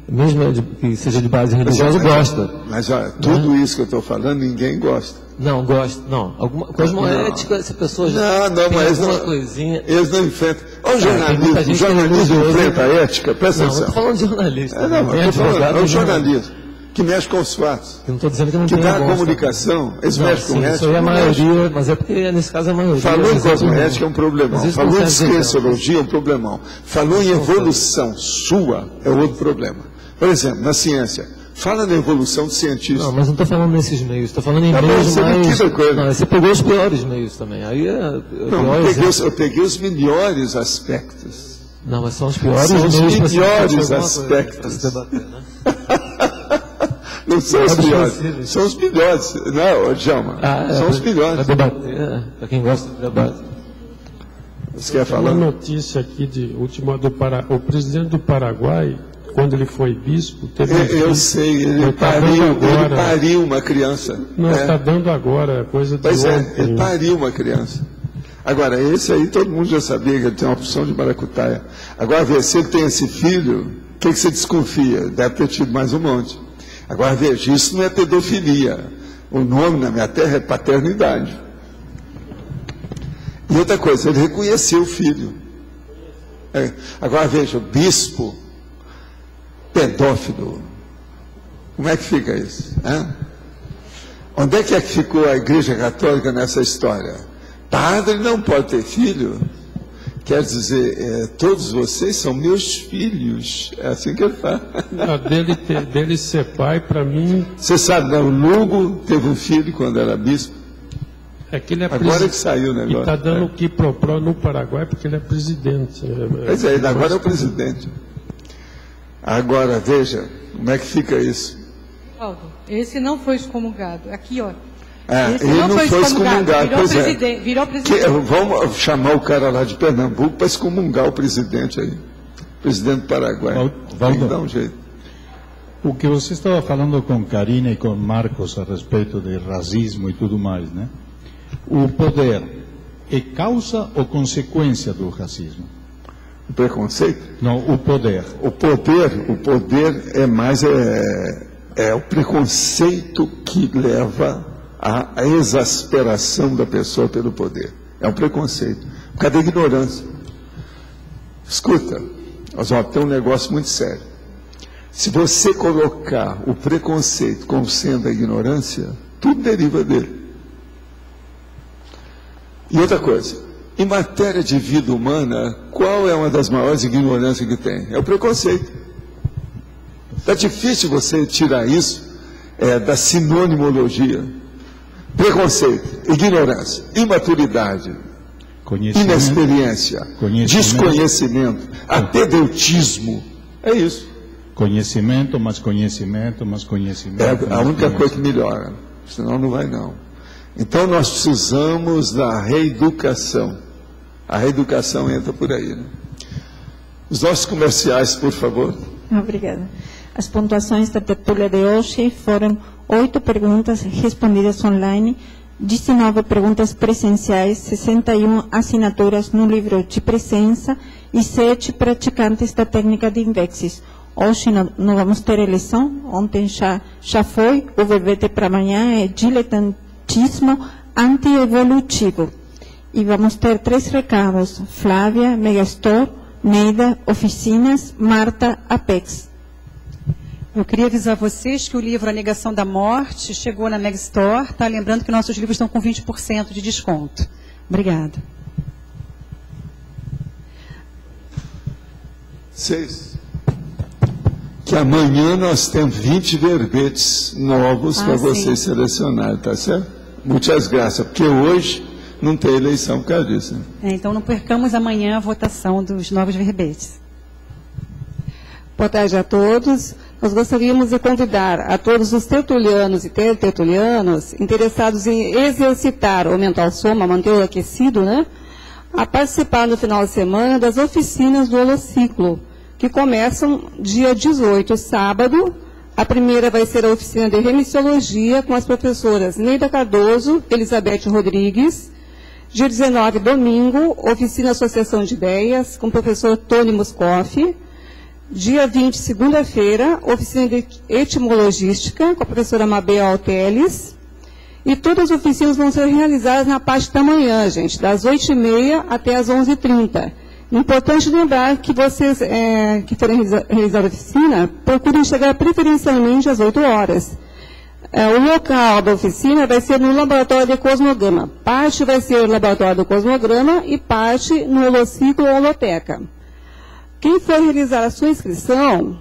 mesmo que seja de base religiosa, gosta. Mas olha, tudo isso que eu estou falando, ninguém gosta. Não, gosta. Não. Cosmoética, se a pessoa já não, tem mas alguma não, coisa. eles não enfrentam. Olha o jornalismo. O jornalismo enfrenta a ética, presta atenção. Não, eu estou falando de jornalista. Não, eu estou falando, é o jornalismo que mexe com os fatos. Eu não estou dizendo que não que tem dá a comunicação, eles mexem com ética. Isso aí é a maioria, mas é porque nesse caso é a maioria. Falou em cosmoética é um problemão. Falou em descrenciologia é um problemão. Falou em evolução sua é outro problema. Por exemplo, na ciência, fala na evolução do cientista. Não, mas não estou falando nesses meios, estou falando em meios mais... Não, você pegou os piores meios também. Aí eu peguei os melhores aspectos. Não, mas são os piores meios. São os melhores aspectos. Não são os melhores, são os melhores. Não, Djalma, são os melhores. Para debater, para quem gosta de debate. Você quer falar? Uma notícia aqui de última o presidente do Paraguai, quando ele foi bispo, teve eu sei, ele pariu uma criança. Não, está dando agora, coisa de Pois ontem. Ele pariu uma criança. Agora, esse aí todo mundo já sabia que ele tem uma opção de maracutaia. Agora, se ele tem esse filho, o que você desconfia? Deve ter tido mais um monte. Agora, veja, isso não é pedofilia. O nome na minha terra é paternidade. E outra coisa, ele reconheceu o filho. Agora, veja, o bispo pedófilo. Como é que fica isso? Onde é que ficou a Igreja Católica nessa história? Padre não pode ter filho? Quer dizer, todos vocês são meus filhos. É assim que ele fala. Dele ser pai, para mim... Você sabe, né? O Lugo teve um filho quando era bispo. É que ele é agora que saiu o negócio. E está dando o que pro no Paraguai, porque ele é presidente. Pois é, ele agora é o presidente. Agora, veja, como é que fica isso? Esse não foi excomungado. Aqui, ó. Ele não foi excomungado, virou presidente. Vamos chamar o cara lá de Pernambuco para excomungar o presidente aí. Presidente do Paraguai. Tem que dar um jeito. O que você estava falando com Karina e com Marcos a respeito de racismo e tudo mais, né? O poder é causa ou consequência do racismo? O preconceito? Não, o poder. O poder é mais o preconceito que leva à exasperação da pessoa pelo poder. É um preconceito. Por causa da ignorância. Escuta, nós vamos ter um negócio muito sério. Se você colocar o preconceito como sendo a ignorância, tudo deriva dele. E outra coisa, em matéria de vida humana, qual é uma das maiores ignorâncias que tem? É o preconceito. Está difícil você tirar isso da sinonimologia. Preconceito, ignorância, imaturidade, inexperiência, desconhecimento, apedeutismo. É isso. Conhecimento, mais conhecimento, mais conhecimento. É a única coisa que melhora, senão não vai não. Então nós precisamos da reeducação. A reeducação entra por aí, né? Os nossos comerciais, por favor. Obrigada. As pontuações da tertúlia de hoje foram 8 perguntas respondidas online, 19 perguntas presenciais, 61 assinaturas no livro de presença e 7 praticantes da técnica de Invexis. Hoje não vamos ter eleição, ontem já foi, o verbete para amanhã é diletantismo antievolutivo. E vamos ter 3 recados, Flávia, Megastore, Neida, Oficinas, Marta, Apex. Eu queria avisar vocês que o livro A Negação da Morte chegou na Megastore, tá? Lembrando que nossos livros estão com 20% de desconto. Obrigada. 6. Que amanhã nós temos 20 verbetes novos para vocês selecionarem, tá certo? Muitas graças, porque hoje não tem eleição por causa disso. Né? Então não percamos amanhã a votação dos novos verbetes. Boa tarde a todos. Nós gostaríamos de convidar a todos os tertulianos e tertulianas interessados em exercitar, aumentar o soma, manter-o aquecido, né? A participar no final de semana das oficinas do Holociclo, que começam dia 18, sábado. A primeira vai ser a oficina de remissiologia com as professoras Neida Cardoso, Elizabeth Rodrigues. Dia 19, domingo, oficina Associação de Ideias, com o professor Tony Muscoff. Dia 20, segunda-feira, oficina de etimologística com a professora Mabel Teles. E todas as oficinas vão ser realizadas na parte da manhã, gente, das 8h30 até as 11h30. Importante lembrar que vocês que forem realizar a oficina, procurem chegar preferencialmente às 8 horas. O local da oficina vai ser no laboratório de cosmograma. Parte vai ser no laboratório do cosmograma e parte no holociclo ou holoteca. Quem for realizar a sua inscrição,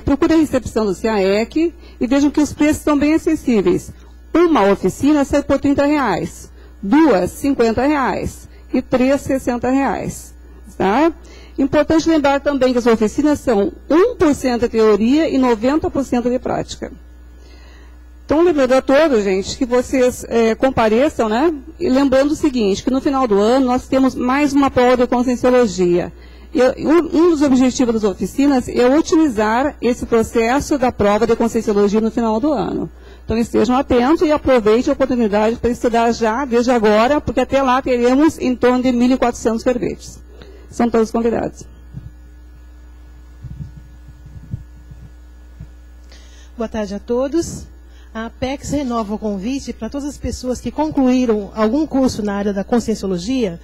procure a recepção do CAEC e vejam que os preços são bem acessíveis. Uma oficina sai por R$30, 2, R$50 e 3, R$60. Tá? Importante lembrar também que as oficinas são 1% de teoria e 90% de prática. Então, lembrando a todos, gente, que vocês compareçam, né? E lembrando o seguinte, que no final do ano nós temos mais uma prova de conscienciologia. E um dos objetivos das oficinas é otimizar esse processo da prova de conscienciologia no final do ano. Então, estejam atentos e aproveitem a oportunidade para estudar já, desde agora, porque até lá teremos em torno de 1.400 verbetes. São todos convidados. Boa tarde a todos. A Apex renova o convite para todas as pessoas que concluíram algum curso na área da conscienciologia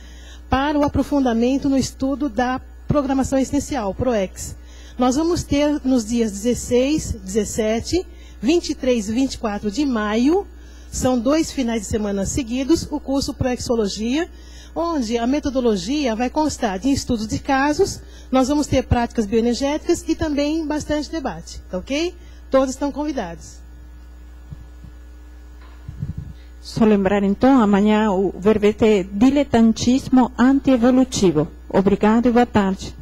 para o aprofundamento no estudo da programação essencial, PROEX. Nós vamos ter nos dias 16, 17, 23 e 24 de maio, são 2 finais de semana seguidos, o curso Proexologia, onde a metodologia vai constar de estudos de casos, nós vamos ter práticas bioenergéticas e também bastante debate, tá ok? Todos estão convidados. Só lembrar, então, amanhã o verbete diletantismo antievolutivo. Obrigado e boa tarde.